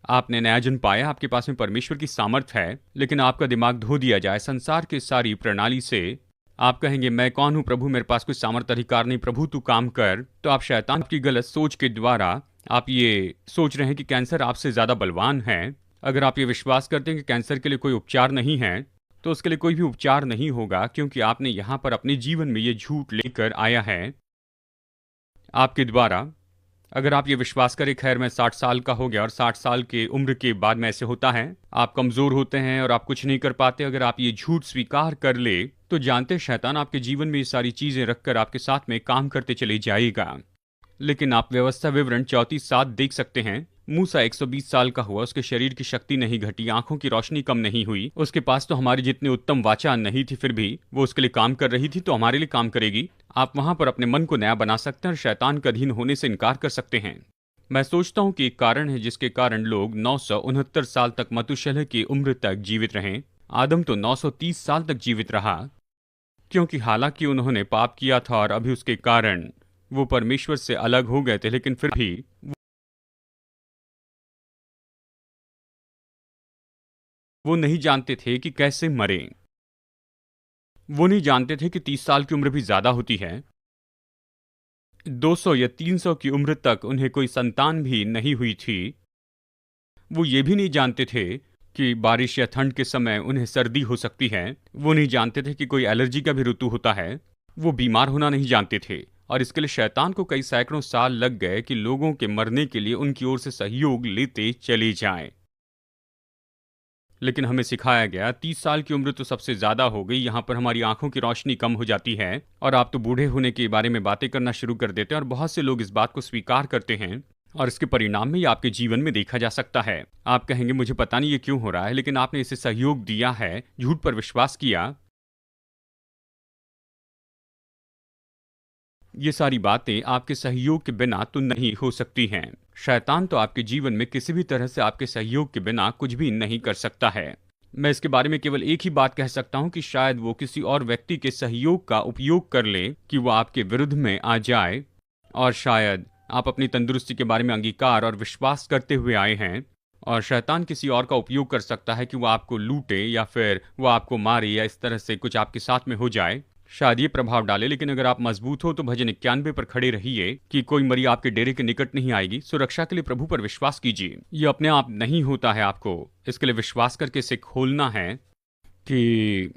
आपने नया जन्म पाया, आपके पास में परमेश्वर की सामर्थ है, लेकिन आपका दिमाग धो दिया जाए संसार की सारी प्रणाली से। आप कहेंगे मैं कौन हूं प्रभु, मेरे पास कोई सामर्थ अधिकार नहीं, प्रभु तू काम कर। तो आप शैतान की गलत सोच के द्वारा आप ये सोच रहे हैं कि कैंसर आपसे ज्यादा बलवान है। अगर आप ये विश्वास करते हैं कि कैंसर के लिए कोई उपचार नहीं है, तो उसके लिए कोई भी उपचार नहीं होगा, क्योंकि आपने यहां पर अपने जीवन में ये झूठ लेकर आया है आपके द्वारा। अगर आप ये विश्वास करें खैर मैं 60 साल का हो गया और 60 साल के उम्र के बाद में ऐसे होता है, आप कमजोर होते हैं और आप कुछ नहीं कर पाते, अगर आप ये झूठ स्वीकार कर ले तो जानते शैतान आपके जीवन में ये सारी चीजें रखकर आपके साथ में काम करते चले जाएगा। लेकिन आप व्यवस्था विवरण 34:7 देख सकते हैं। मूसा 120 साल का हुआ, उसके शरीर की शक्ति नहीं घटी, आंखों की रोशनी कम नहीं हुई, उसके पास तो हमारी जितनी उत्तम वाचा नहीं थी, फिर भी वो उसके लिए काम कर रही थी, तो हमारे लिए काम करेगी। आप वहां पर अपने मन को नया बना सकते हैं और शैतान का अधीन होने से इनकार कर सकते हैं। मैं सोचता हूं कि एक कारण है जिसके कारण लोग 969 साल तक मतुशलह की उम्र तक जीवित रहे। आदम तो 930 साल तक जीवित रहा, क्योंकि हालांकि उन्होंने पाप किया था और अभी उसके कारण वो परमेश्वर से अलग हो गए थे, लेकिन फिर भी वो नहीं जानते थे कि कैसे मरें। वो नहीं जानते थे कि 30 साल की उम्र भी ज्यादा होती है। 200 या 300 की उम्र तक उन्हें कोई संतान भी नहीं हुई थी। वो ये भी नहीं जानते थे कि बारिश या ठंड के समय उन्हें सर्दी हो सकती है। वो नहीं जानते थे कि कोई एलर्जी का भी ऋतु होता है। वो बीमार होना नहीं जानते थे, और इसके लिए शैतान को कई सैकड़ों साल लग गए कि लोगों के मरने के लिए उनकी ओर से सहयोग लेते चले जाएं। लेकिन हमें सिखाया गया 30 साल की उम्र तो सबसे ज्यादा हो गई, यहाँ पर हमारी आंखों की रोशनी कम हो जाती है और आप तो बूढ़े होने के बारे में बातें करना शुरू कर देते हैं, और बहुत से लोग इस बात को स्वीकार करते हैं और इसके परिणाम में ये आपके जीवन में देखा जा सकता है। आप कहेंगे मुझे पता नहीं ये क्यों हो रहा है, लेकिन आपने इसे सहयोग दिया है, झूठ पर विश्वास किया। ये सारी बातें आपके सहयोग के बिना तो नहीं हो सकती हैं। शैतान तो आपके जीवन में किसी भी तरह से आपके सहयोग के बिना कुछ भी नहीं कर सकता है। मैं इसके बारे में केवल एक ही बात कह सकता हूं कि शायद वो किसी और व्यक्ति के सहयोग का उपयोग कर ले कि वो आपके विरुद्ध में आ जाए, और शायद आप अपनी तंदुरुस्ती के बारे में अंगीकार और विश्वास करते हुए आए हैं, और शैतान किसी और का उपयोग कर सकता है कि वो आपको लूटे या फिर वो आपको मारे या इस तरह से कुछ आपके साथ में हो जाए, शायद ये प्रभाव डाले। लेकिन अगर आप मजबूत हो तो भजन 91 पर खड़े रहिए कि कोई मरी आपके डेरे के निकट नहीं आएगी। सुरक्षा के लिए प्रभु पर विश्वास कीजिए। ये अपने आप नहीं होता है, आपको इसके लिए विश्वास करके इसे खोलना है कि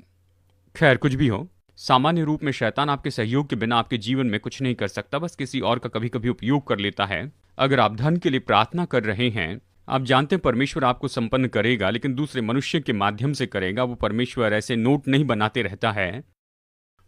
खैर कुछ भी हो, सामान्य रूप में शैतान आपके सहयोग के बिना आपके जीवन में कुछ नहीं कर सकता, बस किसी और का कभी कभी उपयोग कर लेता है। अगर आप धन के लिए प्रार्थना कर रहे हैं, आप जानते हैं परमेश्वर आपको संपन्न करेगा, लेकिन दूसरे मनुष्य के माध्यम से करेगा। वो परमेश्वर ऐसे नोट नहीं बनाते रहता है।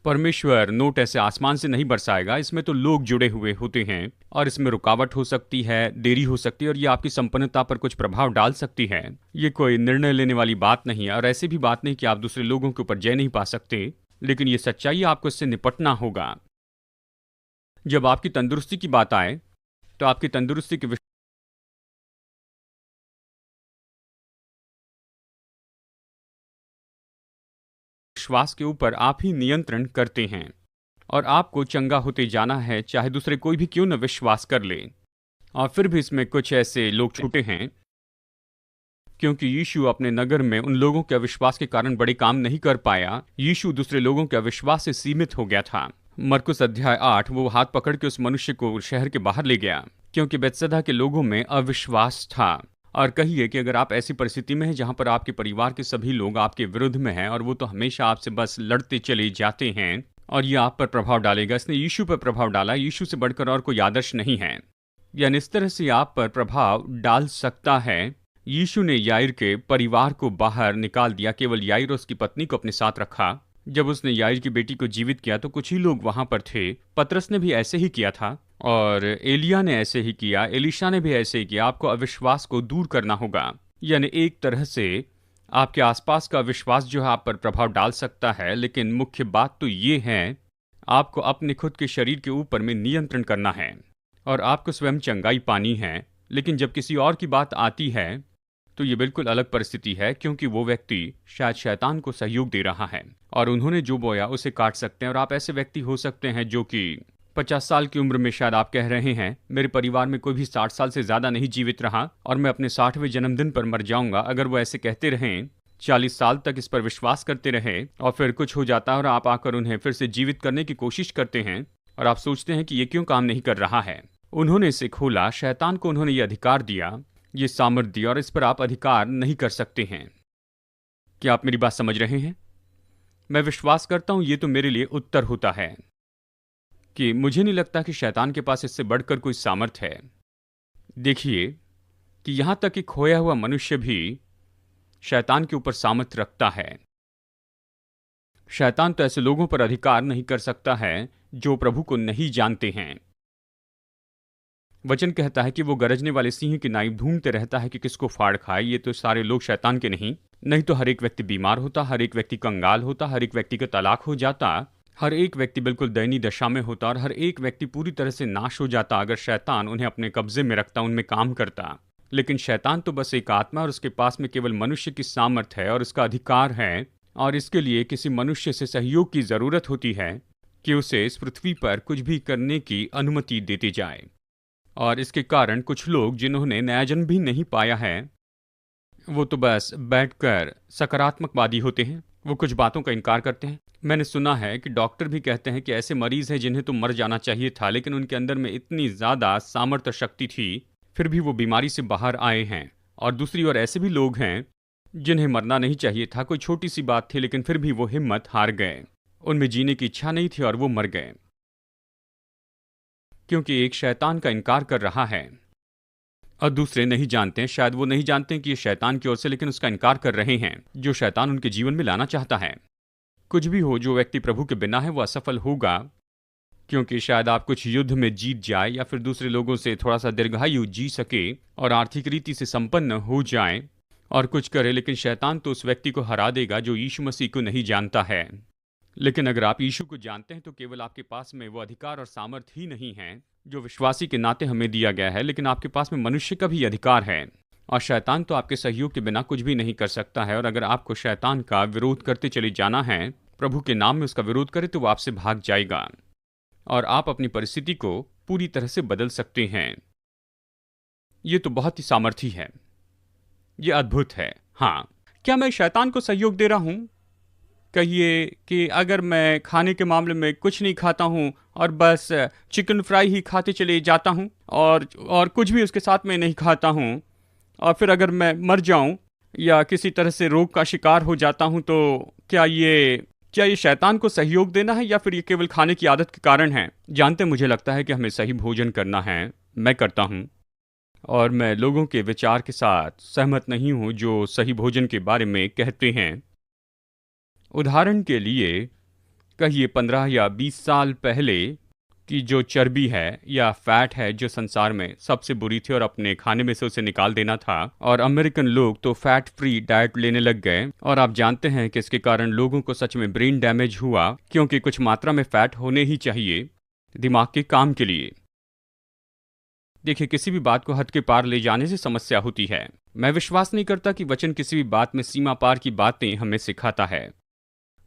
परमेश्वर नोट ऐसे आसमान से नहीं बरसाएगा। इसमें तो लोग जुड़े हुए होते हैं और इसमें रुकावट हो सकती है, देरी हो सकती है, और ये आपकी संपन्नता पर कुछ प्रभाव डाल सकती है। ये कोई निर्णय लेने वाली बात नहीं है, और ऐसी भी बात नहीं कि आप दूसरे लोगों के ऊपर जय नहीं पा सकते, लेकिन ये सच्चाई आपको इससे निपटना होगा। जब आपकी तंदुरुस्ती की बात आए तो आपकी तंदुरुस्ती के विश्वास के ऊपर आप ही नियंत्रण करते हैं, और आपको चंगा होते जाना है, चाहे दूसरे कोई भी क्यों न विश्वास कर ले। और फिर भी इसमें कुछ ऐसे लोग छूटे हैं, क्योंकि यीशु अपने नगर में उन लोगों के अविश्वास के कारण बड़े काम नहीं कर पाया। यीशु दूसरे लोगों के अविश्वास से सीमित हो गया था। मरकुस अध्याय 8, वो हाथ पकड़ के उस मनुष्य को शहर के बाहर ले गया, क्योंकि बेतसदा के लोगों में अविश्वास था। और कहिए कि अगर आप ऐसी परिस्थिति में हैं जहां पर आपके परिवार के सभी लोग आपके विरुद्ध में हैं और वो तो हमेशा आपसे बस लड़ते चले जाते हैं, और ये आप पर प्रभाव डालेगा। इसने यीशु पर प्रभाव डाला। यीशु से बढ़कर और कोई आदर्श नहीं है। यानी इस तरह से आप पर प्रभाव डाल सकता है। यीशु ने याइर के परिवार को बाहर निकाल दिया, केवल याइर और उसकी पत्नी को अपने साथ रखा। जब उसने याइर की बेटी को जीवित किया तो कुछ ही लोग वहां पर थे। पतरस ने भी ऐसे ही किया था और एलिया ने ऐसे ही किया, एलिशा ने भी ऐसे ही किया। आपको अविश्वास को दूर करना होगा। यानी एक तरह से आपके आसपास का विश्वास जो है आप पर प्रभाव डाल सकता है, लेकिन मुख्य बात तो ये है आपको अपने खुद के शरीर के ऊपर में नियंत्रण करना है और आपको स्वयं चंगाई पानी है। लेकिन जब किसी और की बात आती है तो ये बिल्कुल अलग परिस्थिति है, क्योंकि वो व्यक्ति शायद शैतान को सहयोग दे रहा है और उन्होंने जो बोया उसे काट सकते हैं। और आप ऐसे व्यक्ति हो सकते हैं जो कि 50 साल की उम्र में शायद आप कह रहे हैं मेरे परिवार में कोई भी 60 साल से ज्यादा नहीं जीवित रहा और मैं अपने 60वें जन्मदिन पर मर जाऊंगा। अगर वो ऐसे कहते रहें, 40 साल तक इस पर विश्वास करते रहे और फिर कुछ हो जाता है और आप आकर उन्हें फिर से जीवित करने की कोशिश करते हैं और आप सोचते हैं कि ये क्यों काम नहीं कर रहा है। उन्होंने इसे खोला, शैतान को उन्होंने ये अधिकार दिया, ये सामर्थ्य दिया और इस पर आप अधिकार नहीं कर सकते हैं। क्या आप मेरी बात समझ रहे हैं? मैं विश्वास करता हूं ये तो मेरे लिए उत्तर होता है कि मुझे नहीं लगता कि शैतान के पास इससे बढ़कर कोई सामर्थ्य है। देखिए कि यहां तक कि खोया हुआ मनुष्य भी शैतान के ऊपर सामर्थ्य रखता है। शैतान तो ऐसे लोगों पर अधिकार नहीं कर सकता है जो प्रभु को नहीं जानते हैं। वचन कहता है कि वो गरजने वाले सिंह की नाई ढूंढते रहता है कि किसको फाड़ खाए। ये तो सारे लोग शैतान के नहीं तो हर एक व्यक्ति बीमार होता, हर एक व्यक्ति कंगाल होता, हर एक व्यक्ति का तलाक हो जाता, हर एक व्यक्ति बिल्कुल दयनीय दशा में होता और हर एक व्यक्ति पूरी तरह से नाश हो जाता अगर शैतान उन्हें अपने कब्जे में रखता, उनमें काम करता। लेकिन शैतान तो बस एक आत्मा और उसके पास में केवल मनुष्य की सामर्थ्य है और उसका अधिकार है और इसके लिए किसी मनुष्य से सहयोग की जरूरत होती है कि उसे इस पृथ्वी पर कुछ भी करने की अनुमति देती जाए। और इसके कारण कुछ लोग जिन्होंने नया जन्म भी नहीं पाया है वो तो बस बैठकर सकारात्मकवादी होते हैं। वो कुछ बातों का इनकार करते हैं। मैंने सुना है कि डॉक्टर भी कहते हैं कि ऐसे मरीज हैं जिन्हें तो मर जाना चाहिए था, लेकिन उनके अंदर में इतनी ज्यादा सामर्थ्य शक्ति थी फिर भी वो बीमारी से बाहर आए हैं। और दूसरी ओर ऐसे भी लोग हैं जिन्हें मरना नहीं चाहिए था, कोई छोटी सी बात थी, लेकिन फिर भी वो हिम्मत हार गए, उनमें जीने की इच्छा नहीं थी और वो मर गए क्योंकि एक शैतान का इनकार कर रहा है और दूसरे नहीं जानते हैं। शायद वो नहीं जानते हैं कि ये शैतान की ओर से, लेकिन उसका इनकार कर रहे हैं जो शैतान उनके जीवन में लाना चाहता है। कुछ भी हो, जो व्यक्ति प्रभु के बिना है वो असफल होगा, क्योंकि शायद आप कुछ युद्ध में जीत जाए या फिर दूसरे लोगों से थोड़ा सा दीर्घायु जी सके और आर्थिक रीति से संपन्न हो जाए और कुछ करे, लेकिन शैतान तो उस व्यक्ति को हरा देगा जो यीशु मसीह को नहीं जानता है। लेकिन अगर आप यीशु को जानते हैं तो केवल आपके पास में वो अधिकार और सामर्थ्य ही नहीं है जो विश्वासी के नाते हमें दिया गया है, लेकिन आपके पास में मनुष्य का भी अधिकार है। और शैतान तो आपके सहयोग के बिना कुछ भी नहीं कर सकता है। और अगर आपको शैतान का विरोध करते चले जाना है, प्रभु के नाम में उसका विरोध करे, तो वो आपसे भाग जाएगा और आप अपनी परिस्थिति को पूरी तरह से बदल सकते हैं। ये तो बहुत ही सामर्थी है, ये अद्भुत है। हाँ, क्या मैं शैतान को सहयोग दे रहा हूं? कहिए कि अगर मैं खाने के मामले में कुछ नहीं खाता हूं और बस चिकन फ्राई ही खाते चले जाता हूं और कुछ भी उसके साथ में नहीं खाता हूं और फिर अगर मैं मर जाऊं या किसी तरह से रोग का शिकार हो जाता हूं, तो क्या ये शैतान को सहयोग देना है या फिर ये केवल खाने की आदत के कारण है? जानते, मुझे लगता है कि हमें सही भोजन करना है। मैं करता हूं और मैं लोगों के विचार के साथ सहमत नहीं हूं जो सही भोजन के बारे में कहते हैं। उदाहरण के लिए कहिए 15 या 20 साल पहले की जो चर्बी है या फैट है जो संसार में सबसे बुरी थी और अपने खाने में से उसे निकाल देना था, और अमेरिकन लोग तो फैट फ्री डाइट लेने लग गए। और आप जानते हैं कि इसके कारण लोगों को सच में ब्रेन डैमेज हुआ, क्योंकि कुछ मात्रा में फैट होने ही चाहिए दिमाग के काम के लिए। देखिए, किसी भी बात को हद के पार ले जाने से समस्या होती है। मैं विश्वास नहीं करता कि वचन किसी भी बात में सीमा पार की बातें हमें सिखाता है।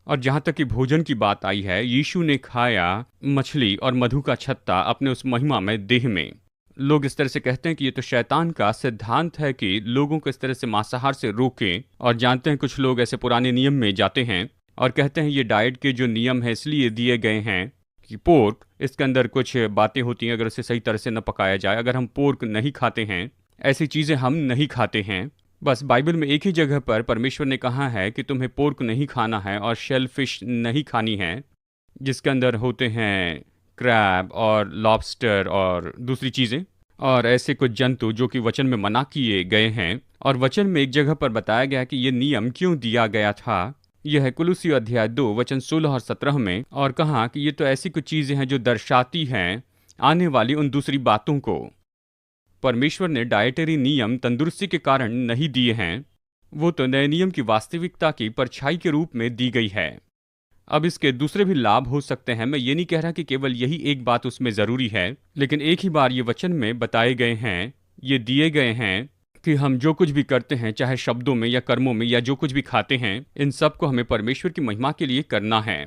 और जहां तक कि भोजन की बात आई है, यीशु ने खाया मछली और मधु का छत्ता अपने उस महिमा में देह में। लोग इस तरह से कहते हैं कि ये तो शैतान का सिद्धांत है कि लोगों को इस तरह से मांसाहार से रोके। और जानते हैं कुछ लोग ऐसे पुराने नियम में जाते हैं और कहते हैं ये डाइट के जो नियम है इसलिए दिए गए हैं कि पोर्क, इसके अंदर कुछ बातें होती हैं अगर उसे सही तरह से न पकाया जाए। अगर हम पोर्क नहीं खाते हैं, ऐसी चीजें हम नहीं खाते हैं। बस बाइबल में एक ही जगह पर परमेश्वर ने कहा है कि तुम्हें पोर्क नहीं खाना है और शेल फिश नहीं खानी है, जिसके अंदर होते हैं क्रैब और लॉबस्टर और दूसरी चीज़ें। और ऐसे कुछ जंतु जो कि वचन में मना किए गए हैं, और वचन में एक जगह पर बताया गया कि ये नियम क्यों दिया गया था। यह है कुलुस्सी अध्याय 2 वचन 16 और 17 में, और कहा कि ये तो ऐसी कुछ चीजें हैं जो दर्शाती हैं आने वाली उन दूसरी बातों को। परमेश्वर ने डाइटरी नियम तंदुरुस्ती के कारण नहीं दिए हैं, वो तो नए नियम की वास्तविकता की परछाई के रूप में दी गई है। अब इसके दूसरे भी लाभ हो सकते हैं। मैं ये नहीं कह रहा कि केवल यही एक बात उसमें ज़रूरी है, लेकिन एक ही बार ये वचन में बताए गए हैं, ये दिए गए हैं कि हम जो कुछ भी करते हैं, चाहे शब्दों में या कर्मों में या जो कुछ भी खाते हैं, इन सब को हमें परमेश्वर की महिमा के लिए करना है।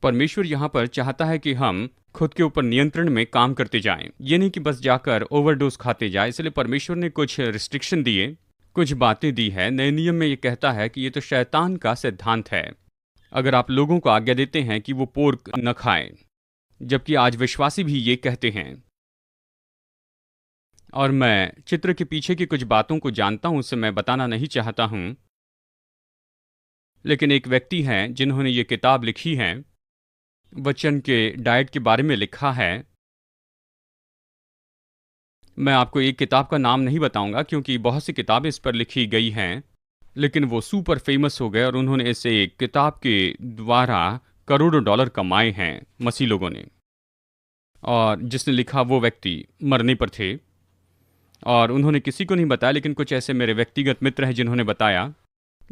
परमेश्वर यहाँ पर चाहता है कि हम खुद के ऊपर नियंत्रण में काम करते जाएं। ये नहीं कि बस जाकर ओवरडोज खाते जाए। इसलिए परमेश्वर ने कुछ रिस्ट्रिक्शन दिए, कुछ बातें दी है। नए नियम में ये कहता है कि ये तो शैतान का सिद्धांत है। अगर आप लोगों को आज्ञा देते हैं कि वो पोर्क न खाएं, जबकि आज विश्वासी भी ये कहते हैं। और मैं चित्र के पीछे की कुछ बातों को जानता हूं, उससे मैं बताना नहीं चाहता हूं, लेकिन एक व्यक्ति हैं जिन्होंने ये किताब लिखी है, वचन के डाइट के बारे में लिखा है। मैं आपको एक किताब का नाम नहीं बताऊंगा क्योंकि बहुत सी किताबें इस पर लिखी गई हैं, लेकिन वो सुपर फेमस हो गए और उन्होंने इस एक किताब के द्वारा करोड़ों डॉलर कमाए हैं मसीह लोगों ने। और जिसने लिखा वो व्यक्ति मरने पर थे, और उन्होंने किसी को नहीं बताया, लेकिन कुछ ऐसे मेरे व्यक्तिगत मित्र हैं जिन्होंने बताया,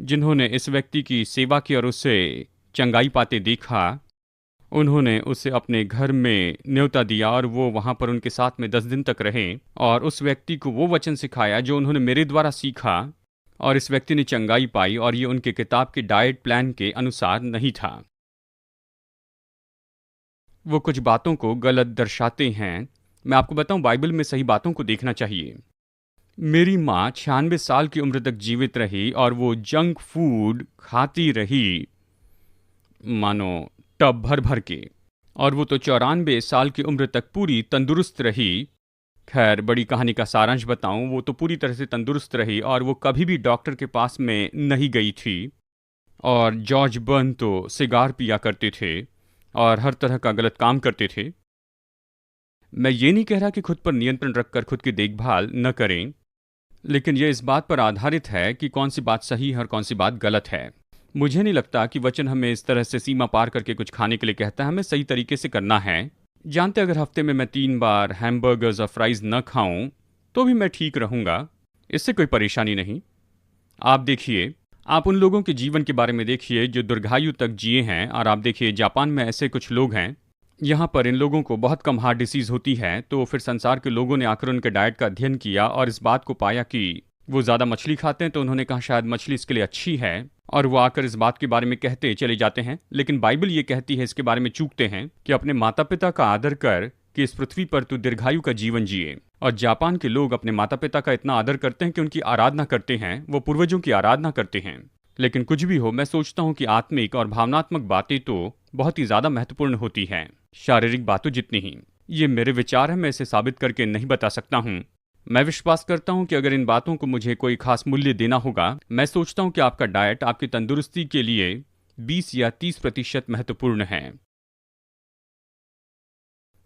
जिन्होंने इस व्यक्ति की सेवा की और उससे चंगाई पाते देखा। उन्होंने उसे अपने घर में न्योता दिया और वो वहाँ पर उनके साथ में 10 दिन तक रहे और उस व्यक्ति को वो वचन सिखाया जो उन्होंने मेरे द्वारा सीखा, और इस व्यक्ति ने चंगाई पाई। और ये उनके किताब के डाइट प्लान के अनुसार नहीं था। वो कुछ बातों को गलत दर्शाते हैं। मैं आपको बताऊं, बाइबल में सही बातों को देखना चाहिए। मेरी माँ 96 साल की उम्र तक जीवित रही और वो जंक फूड खाती रही, मानो टब भर भर के, और वो तो 94 साल की उम्र तक पूरी तंदुरुस्त रही। खैर, बड़ी कहानी का सारांश बताऊं, वो तो पूरी तरह से तंदुरुस्त रही और वो कभी भी डॉक्टर के पास में नहीं गई थी। और जॉर्ज बर्न तो सिगार पिया करते थे और हर तरह का गलत काम करते थे। मैं ये नहीं कह रहा कि खुद पर नियंत्रण रखकर खुद की देखभाल न करें, लेकिन यह इस बात पर आधारित है कि कौन सी बात सही है और कौन सी बात गलत है। मुझे नहीं लगता कि वचन हमें इस तरह से सीमा पार करके कुछ खाने के लिए कहता है। हमें सही तरीके से करना है। जानते, अगर हफ्ते में मैं 3 बार हैमबर्गर्स और फ्राइज न खाऊं तो भी मैं ठीक रहूंगा, इससे कोई परेशानी नहीं। आप देखिए, आप उन लोगों के जीवन के बारे में देखिए जो दीर्घायु तक जिए हैं, और आप देखिए जापान में ऐसे कुछ लोग हैं, यहाँ पर इन लोगों को बहुत कम हार्ट डिसीज होती है। तो फिर संसार के लोगों ने आकर उनके डाइट का अध्ययन किया और इस बात को पाया कि वो ज़्यादा मछली खाते हैं, तो उन्होंने कहा शायद मछली इसके लिए अच्छी है, और वो आकर इस बात के बारे में कहते चले जाते हैं। लेकिन बाइबल ये कहती है, इसके बारे में चूकते हैं कि अपने माता पिता का आदर कर कि इस पृथ्वी पर तू दीर्घायु का जीवन जिए। और जापान के लोग अपने माता पिता का इतना आदर करते हैं कि उनकी आराधना करते हैं, वो पूर्वजों की आराधना करते हैं। लेकिन कुछ भी हो, मैं सोचता हूँ कि आत्मिक और भावनात्मक बातें तो बहुत ही ज़्यादा महत्वपूर्ण होती हैं, शारीरिक बातों जितनी ही। ये मेरे विचार हैं, मैं इसे साबित करके नहीं बता सकता हूँ। मैं विश्वास करता हूं कि अगर इन बातों को मुझे कोई खास मूल्य देना होगा, मैं सोचता हूं कि आपका डाइट आपकी तंदुरुस्ती के लिए 20 या 30% महत्वपूर्ण है,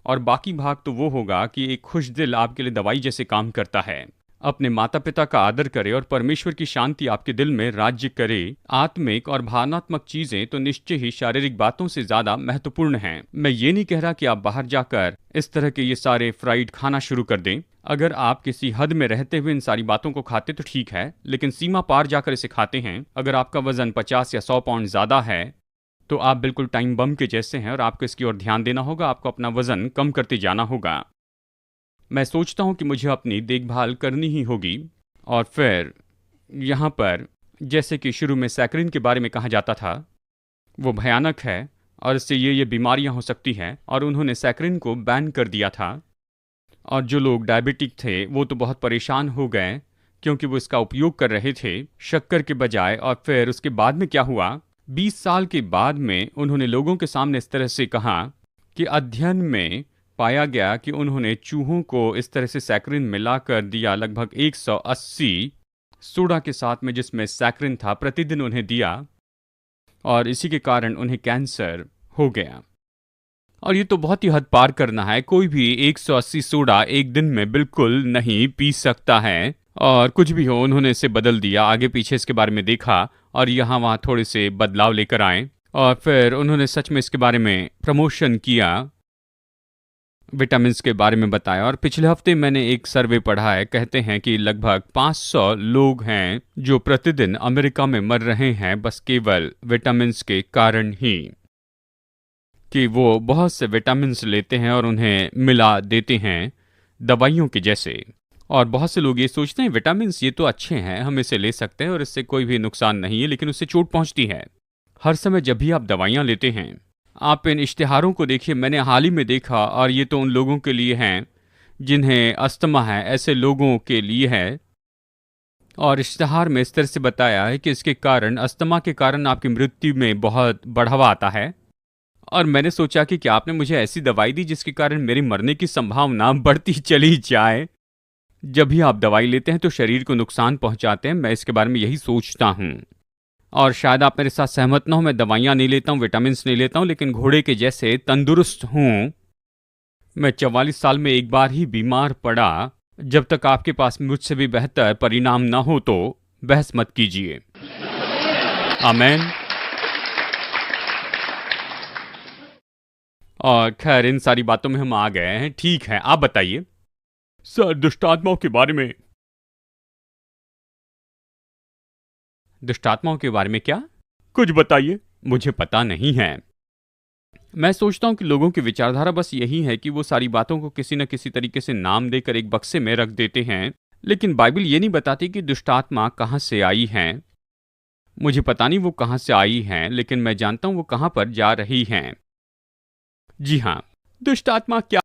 और बाकी भाग तो वो होगा कि एक खुश दिल आपके लिए दवाई जैसे काम करता है। अपने माता पिता का आदर करे और परमेश्वर की शांति आपके दिल में राज्य करे। आत्मिक और भावनात्मक चीजें तो निश्चय ही शारीरिक बातों से ज्यादा महत्वपूर्ण हैं। मैं ये नहीं कह रहा कि आप बाहर जाकर इस तरह के ये सारे फ्राइड खाना शुरू कर दें। अगर आप किसी हद में रहते हुए इन सारी बातों को खाते तो ठीक है, लेकिन सीमा पार जाकर इसे खाते हैं। अगर आपका वजन 50 या 100 पाउंड ज्यादा है तो आप बिल्कुल टाइम बम के जैसे हैं और आपको इसकी ओर ध्यान देना होगा। आपको अपना वजन कम करते जाना होगा। मैं सोचता हूं कि मुझे अपनी देखभाल करनी ही होगी। और फिर यहाँ पर जैसे कि शुरू में सैकरिन के बारे में कहा जाता था, वो भयानक है और इससे ये बीमारियां हो सकती हैं, और उन्होंने सैकरिन को बैन कर दिया था। और जो लोग डायबिटिक थे वो तो बहुत परेशान हो गए क्योंकि वो इसका उपयोग कर रहे थे शक्कर के बजाय। और फिर उसके बाद में क्या हुआ, 20 साल के बाद में उन्होंने लोगों के सामने इस तरह से कहा कि अध्ययन में पाया गया कि उन्होंने चूहों को इस तरह से सैकरिन मिला कर दिया, लगभग 180 सोडा के साथ में जिसमें सैकरिन था, प्रतिदिन उन्हें दिया, और इसी के कारण उन्हें कैंसर हो गया। और ये तो बहुत ही हद पार करना है। कोई भी 180 सोडा एक दिन में बिल्कुल नहीं पी सकता है। और कुछ भी हो, उन्होंने इसे बदल दिया, आगे पीछे इसके बारे में देखा और यहाँ वहाँ थोड़े से बदलाव लेकर आए और फिर उन्होंने सच में इसके बारे में प्रमोशन किया, विटामिन्स के बारे में बताया। और पिछले हफ्ते मैंने एक सर्वे पढ़ा है, कहते हैं कि लगभग 500 लोग हैं जो प्रतिदिन अमेरिका में मर रहे हैं बस केवल विटामिन्स के कारण ही, कि वो बहुत से विटामिन्स लेते हैं और उन्हें मिला देते हैं दवाइयों के जैसे। और बहुत से लोग ये सोचते हैं विटामिन्स ये तो अच्छे हैं, हम इसे ले सकते हैं और इससे कोई भी नुकसान नहीं है, लेकिन उससे चोट पहुंचती है। हर समय जब भी आप दवाइयाँ लेते हैं, आप इन इश्तिहारों को देखिए। मैंने हाल ही में देखा, और ये तो उन लोगों के लिए हैं जिन्हें अस्थमा है, ऐसे लोगों के लिए है। और इश्तिहार में इस तरह से बताया है कि इसके कारण, अस्थमा के कारण आपकी मृत्यु में बहुत बढ़ावा आता है। और मैंने सोचा कि क्या आपने मुझे ऐसी दवाई दी जिसके कारण मेरी मरने की संभावना बढ़ती चली जाए। जब भी आप दवाई लेते हैं तो शरीर को नुकसान पहुंचाते हैं, मैं इसके बारे में यही सोचता हूं। और शायद आप मेरे साथ सहमत ना हो, मैं दवाइयाँ नहीं लेता हूँ, विटामिन्स नहीं लेता हूँ, लेकिन घोड़े के जैसे तंदुरुस्त हूँ। मैं 44 साल में एक बार ही बीमार पड़ा। जब तक आपके पास मुझसे भी बेहतर परिणाम ना हो तो बहस मत कीजिए। आमीन। और खैर, इन सारी बातों में हम आ गए हैं। ठीक है, आप बताइए। सर, दुष्टात्माओं के बारे में। दुष्टात्माओं के बारे में क्या? कुछ बताइए। मुझे पता नहीं है। मैं सोचता हूँ कि लोगों की विचारधारा बस यही है कि वो सारी बातों को किसी न किसी तरीके से नाम देकर एक बक्से में रख देते हैं, लेकिन बाइबल ये नहीं बताती कि दुष्टात्मा कहाँ से आई हैं। मुझे पता नहीं वो कहाँ से आई हैं, लेकिन मैं जानता हूँ वो कहाँ पर जा रही हैं। जी हाँ, दुष्टात्मा क्या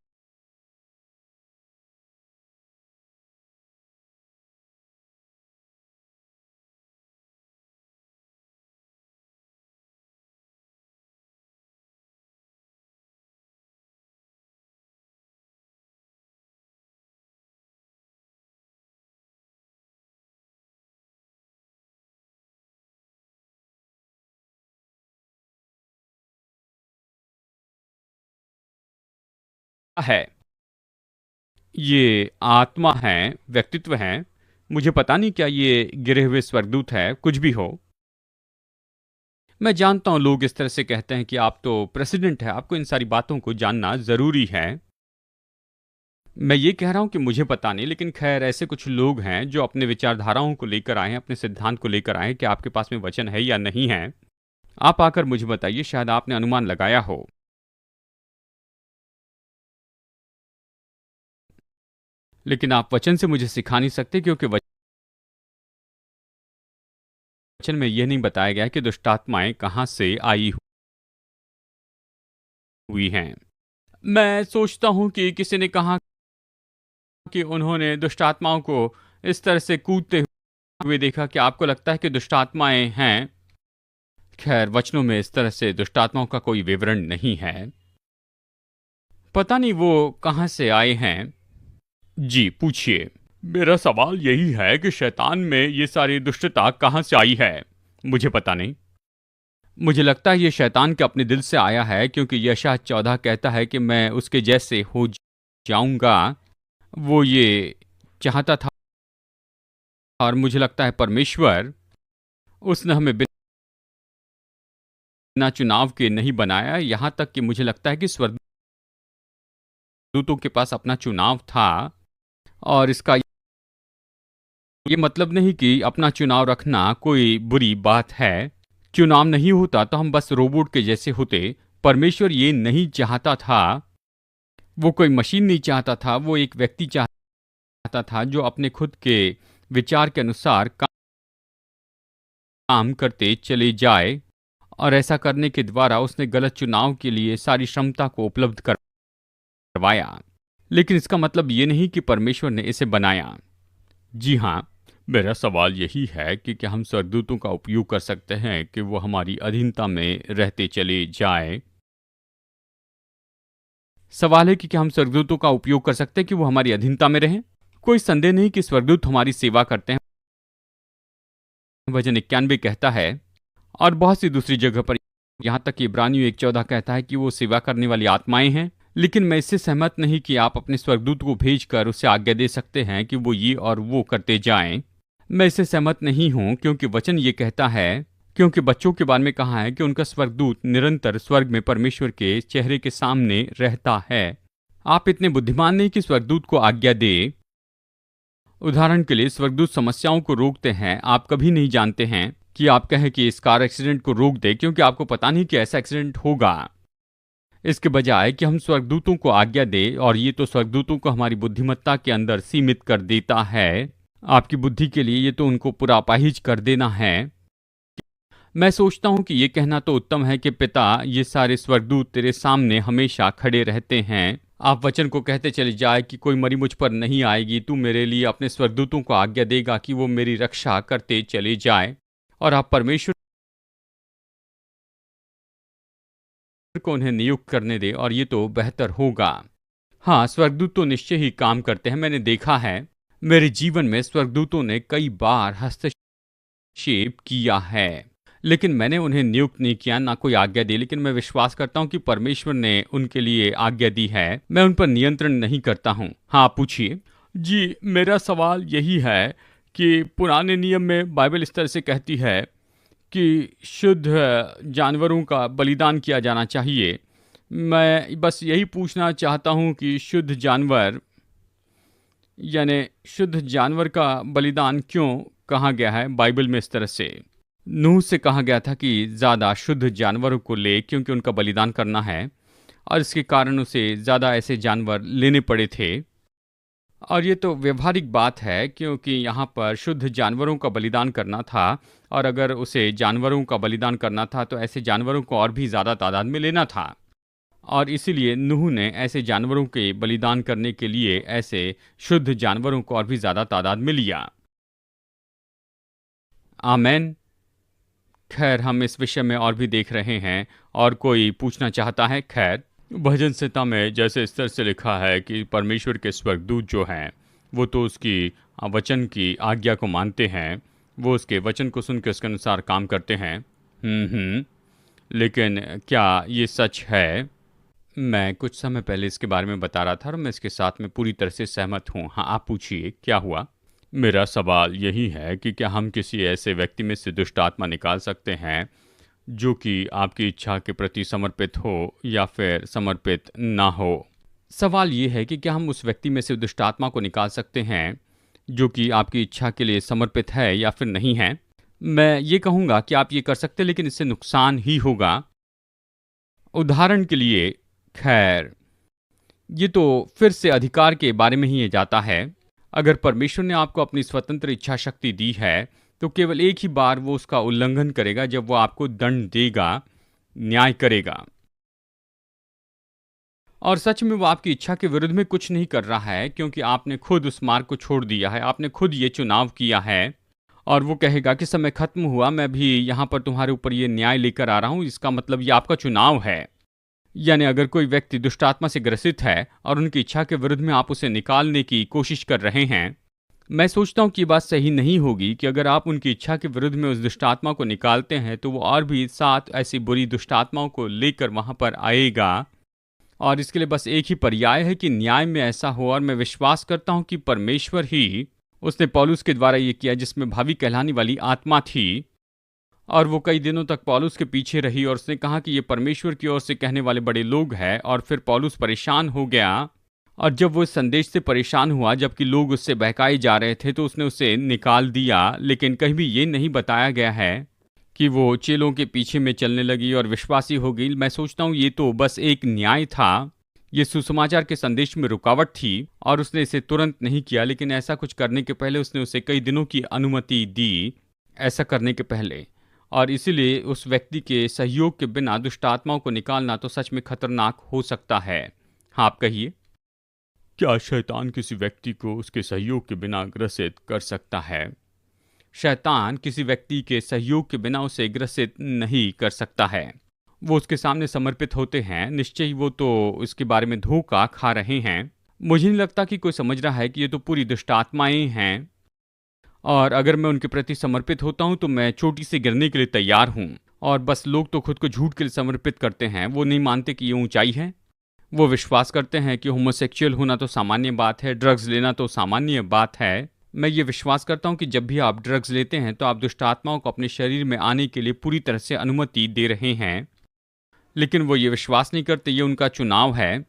है? ये आत्मा है, व्यक्तित्व है। मुझे पता नहीं क्या ये गिरे हुए स्वर्गदूत है, कुछ भी हो। मैं जानता हूं लोग इस तरह से कहते हैं कि आप तो प्रेसिडेंट है, आपको इन सारी बातों को जानना जरूरी है। मैं ये कह रहा हूं कि मुझे पता नहीं, लेकिन खैर ऐसे कुछ लोग हैं जो अपने विचारधाराओं को लेकर आए हैं, अपने सिद्धांत को लेकर आए हैं कि आपके पास में वचन है या नहीं है। आप आकर मुझे बताइए, शायद आपने अनुमान लगाया हो। लेकिन आप वचन से मुझे सिखा नहीं सकते, क्योंकि वचन में यह नहीं बताया गया कि दुष्टात्माएं कहां से आई हुई हैं। मैं सोचता हूं कि किसी ने कहा कि उन्होंने दुष्टात्माओं को इस तरह से कूदते हुए देखा। कि आपको लगता है कि दुष्टात्माएं हैं? खैर, वचनों में इस तरह से दुष्टात्माओं का कोई विवरण नहीं है। पता नहीं वो कहां से आए हैं। जी, पूछिए। मेरा सवाल यही है कि शैतान में ये सारी दुष्टता कहां से आई है। मुझे पता नहीं। मुझे लगता है ये शैतान के अपने दिल से आया है, क्योंकि यशायाह 14 कहता है कि मैं उसके जैसे हो जाऊंगा। वो ये चाहता था। और मुझे लगता है परमेश्वर, उसने हमें बिना चुनाव के नहीं बनाया। यहां तक कि मुझे लगता है कि स्वर्गदूतों के पास अपना चुनाव था। और इसका ये मतलब नहीं कि अपना चुनाव रखना कोई बुरी बात है। चुनाव नहीं होता तो हम बस रोबोट के जैसे होते। परमेश्वर ये नहीं चाहता था। वो कोई मशीन नहीं चाहता था, वो एक व्यक्ति चाहता था जो अपने खुद के विचार के अनुसार काम करते चले जाए। और ऐसा करने के द्वारा उसने गलत चुनाव के लिए सारी क्षमता को उपलब्ध करवाया। लेकिन इसका मतलब ये नहीं कि परमेश्वर ने इसे बनाया। जी हाँ, मेरा सवाल यही है कि क्या हम स्वर्गदूतों का उपयोग कर सकते हैं कि वो हमारी अधीनता में रहते चले जाए। सवाल है कि क्या हम स्वर्गदूतों का उपयोग कर सकते हैं कि वो हमारी अधीनता में रहें। कोई संदेह नहीं कि स्वर्गदूत हमारी सेवा करते हैं। भजन 91 कहता है, और बहुत सी दूसरी जगह पर यहाँ तक कि इब्रानियों 1:14 कहता है कि वो सेवा करने वाली आत्माएं हैं। लेकिन मैं इससे सहमत नहीं कि आप अपने स्वर्गदूत को भेजकर उसे आज्ञा दे सकते हैं कि वो ये और वो करते जाएं। मैं इससे सहमत नहीं हूं, क्योंकि वचन ये कहता है, क्योंकि बच्चों के बारे में कहा है कि उनका स्वर्गदूत निरंतर स्वर्ग में परमेश्वर के चेहरे के सामने रहता है। आप इतने बुद्धिमान नहीं कि स्वर्गदूत को आज्ञा दे। उदाहरण के लिए स्वर्गदूत समस्याओं को रोकते हैं। आप कभी नहीं जानते हैं कि आप कहें कि इस कार एक्सीडेंट को रोक दे, क्योंकि आपको पता नहीं कि ऐसा एक्सीडेंट होगा। इसके बजाय कि हम स्वर्गदूतों को आज्ञा दे, और ये तो स्वर्गदूतों को हमारी बुद्धिमत्ता के अंदर सीमित कर देता है। आपकी बुद्धि के लिए ये तो उनको पूरा अपाहिज कर देना है। मैं सोचता हूं कि ये कहना तो उत्तम है कि पिता, ये सारे स्वर्गदूत तेरे सामने हमेशा खड़े रहते हैं। आप वचन को कहते चले जाए कि कोई मरी मुझ पर नहीं आएगी, तू मेरे लिए अपने स्वर्गदूतों को आज्ञा देगा कि वो मेरी रक्षा करते चले जाए, और आप परमेश्वर को उन्हें नियुक्त करने दे, और ये तो बेहतर होगा। हाँ, स्वर्गदूत तो निश्चय ही काम करते हैं। मैंने देखा है, मेरे जीवन में स्वर्गदूतों ने कई बार हस्तक्षेप किया है, लेकिन मैंने उन्हें नियुक्त नहीं किया, ना कोई आज्ञा दी। लेकिन मैं विश्वास करता हूं कि परमेश्वर ने उनके लिए आज्ञा दी है। मैं उन पर नियंत्रण नहीं करता हूं। हाँ, आप पूछिए। जी, मेरा सवाल यही है कि पुराने नियम में बाइबल इस तरह से कहती है कि शुद्ध जानवरों का बलिदान किया जाना चाहिए। मैं बस यही पूछना चाहता हूं कि शुद्ध जानवर, यानी शुद्ध जानवर का बलिदान क्यों कहा गया है बाइबल में इस तरह से? नूह से कहा गया था कि ज़्यादा शुद्ध जानवरों को ले, क्योंकि उनका बलिदान करना है, और इसके कारण उसे ज़्यादा ऐसे जानवर लेने पड़े थे। और ये तो व्यवहारिक बात है, क्योंकि यहाँ पर शुद्ध जानवरों का बलिदान करना था, और अगर उसे जानवरों का बलिदान करना था तो ऐसे जानवरों को और भी ज़्यादा तादाद में लेना था, और इसीलिए नूह ने ऐसे जानवरों के बलिदान करने के लिए ऐसे शुद्ध जानवरों को और भी ज़्यादा तादाद में लिया। आमेन। खैर, हम इस विषय में और भी देख रहे हैं, और कोई पूछना चाहता है? खैर, भजन संहिता में जैसे इस तरह से लिखा है कि परमेश्वर के स्वर्गदूत जो हैं वो तो उसकी वचन की आज्ञा को मानते हैं, वो उसके वचन को सुन के उसके अनुसार काम करते हैं। लेकिन क्या ये सच है? मैं कुछ समय पहले इसके बारे में बता रहा था, और मैं इसके साथ में पूरी तरह से सहमत हूँ। हाँ, आप पूछिए, क्या हुआ? मेरा सवाल यही है कि क्या हम किसी ऐसे व्यक्ति में से दुष्ट आत्मा निकाल सकते हैं जो कि आपकी इच्छा के प्रति समर्पित हो या फिर समर्पित ना हो? सवाल ये है कि क्या हम उस व्यक्ति में से दुष्ट आत्मा को निकाल सकते हैं जो कि आपकी इच्छा के लिए समर्पित है या फिर नहीं है? मैं ये कहूँगा कि आप ये कर सकते हैं, लेकिन इससे नुकसान ही होगा। उदाहरण के लिए, खैर, ये तो फिर से अधिकार के बारे में ही ये जाता है। अगर परमेश्वर ने आपको अपनी स्वतंत्र इच्छा शक्ति दी है, तो केवल एक ही बार वो उसका उल्लंघन करेगा, जब वो आपको दंड देगा, न्याय करेगा। और सच में वो आपकी इच्छा के विरुद्ध में कुछ नहीं कर रहा है, क्योंकि आपने खुद उस मार्ग को छोड़ दिया है, आपने खुद ये चुनाव किया है। और वो कहेगा कि समय खत्म हुआ, मैं भी यहाँ पर तुम्हारे ऊपर ये न्याय लेकर आ रहा हूँ। इसका मतलब ये आपका चुनाव है। यानी अगर कोई व्यक्ति दुष्ट आत्मा से ग्रसित है और उनकी इच्छा के विरुद्ध में आप उसे निकालने की कोशिश कर रहे हैं, मैं सोचता हूँ कि ये बात सही नहीं होगी कि अगर आप उनकी इच्छा के विरुद्ध में उस दुष्ट आत्मा को निकालते हैं तो वो और भी 7 ऐसी बुरी दुष्ट आत्माओं को लेकर वहाँ पर आएगा। और इसके लिए बस एक ही पर्याय है कि न्याय में ऐसा हो। और मैं विश्वास करता हूँ कि परमेश्वर ही, उसने पौलुस के द्वारा ये किया, जिसमें भावी कहलाने वाली आत्मा थी, और वो कई दिनों तक पौलुस के पीछे रही, और उसने कहा कि ये परमेश्वर की ओर से कहने वाले बड़े लोग हैं। और फिर पौलुस परेशान हो गया, और जब वो इस संदेश से परेशान हुआ, जबकि लोग उससे बहकाए जा रहे थे, तो उसने उसे निकाल दिया। लेकिन कहीं भी ये नहीं बताया गया है कि वो चेलों के पीछे में चलने लगी और विश्वासी हो गई। मैं सोचता हूँ ये तो बस एक न्याय था, ये सुसमाचार के संदेश में रुकावट थी, और उसने इसे तुरंत नहीं किया। लेकिन ऐसा कुछ करने के पहले उसने उसे कई दिनों की अनुमति दी ऐसा करने के पहले। और इसीलिए उस व्यक्ति के सहयोग के बिना दुष्ट आत्माओं को निकालना तो सच में खतरनाक हो सकता है। हाँ, आप कहिए। क्या शैतान किसी व्यक्ति को उसके सहयोग के बिना ग्रसित कर सकता है? शैतान किसी व्यक्ति के सहयोग के बिना उसे ग्रसित नहीं कर सकता है। वो उसके सामने समर्पित होते हैं, निश्चय ही वो तो इसके बारे में धोखा खा रहे हैं। मुझे नहीं लगता कि कोई समझ रहा है कि ये तो पूरी दुष्ट आत्माएं हैं, और अगर मैं उनके प्रति समर्पित होता हूं तो मैं चोटी से गिरने के लिए तैयार हूं। और बस लोग तो खुद को झूठ के लिए समर्पित करते हैं। वो नहीं मानते कि ये ऊंचाई है। वो विश्वास करते हैं कि होमोसेक्सुअल होना तो सामान्य बात है, ड्रग्स लेना तो सामान्य बात है। मैं ये विश्वास करता हूँ कि जब भी आप ड्रग्स लेते हैं तो आप दुष्ट आत्माओं को अपने शरीर में आने के लिए पूरी तरह से अनुमति दे रहे हैं। लेकिन वो ये विश्वास नहीं करते, ये उनका चुनाव है।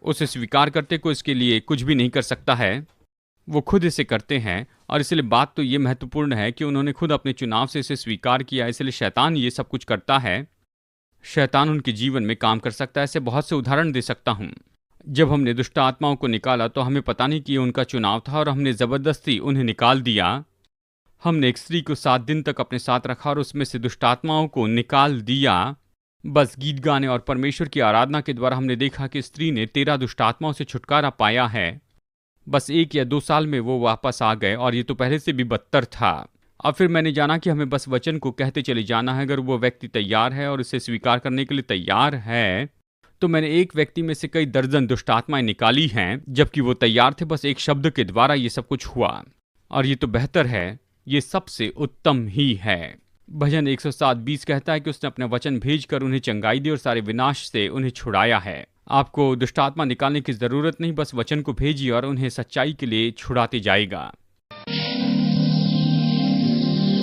उसे स्वीकार करते को इसके लिए कुछ भी नहीं कर सकता है। वो खुद इसे करते हैं और इसलिए बात तो ये महत्वपूर्ण है कि उन्होंने खुद अपने चुनाव से इसे स्वीकार किया। इसलिए शैतान ये सब कुछ करता है। शैतान उनके जीवन में काम कर सकता है। ऐसे बहुत से उदाहरण दे सकता हूँ। जब हमने दुष्ट आत्माओं को निकाला तो हमें पता नहीं कि ये उनका चुनाव था और हमने ज़बरदस्ती उन्हें निकाल दिया। हमने एक स्त्री को 7 दिन तक अपने साथ रखा और उसमें से दुष्ट आत्माओं को निकाल दिया। बस गीत गाने और परमेश्वर की आराधना के द्वारा हमने देखा कि स्त्री ने 13 दुष्ट आत्माओं से छुटकारा पाया है। बस 1 या 2 साल में वो वापस आ गए और ये तो पहले से भी बदतर था। अब फिर मैंने जाना कि हमें बस वचन को कहते चले जाना है। अगर वो व्यक्ति तैयार है और इसे स्वीकार करने के लिए तैयार है तो मैंने एक व्यक्ति में से कई दर्जन दुष्ट आत्माएं निकाली हैं, जबकि वो तैयार थे। बस एक शब्द के द्वारा ये सब कुछ हुआ और ये तो बेहतर है, ये सबसे उत्तम ही है। भजन 107:20 कहता है कि उसने अपना वचन भेजकर उन्हें चंगाई दी और सारे विनाश से उन्हें छुड़ाया है। आपको दुष्ट आत्मा निकालने की जरूरत नहीं, बस वचन को भेजिए और उन्हें सच्चाई के लिए छुड़ाते जाएगा।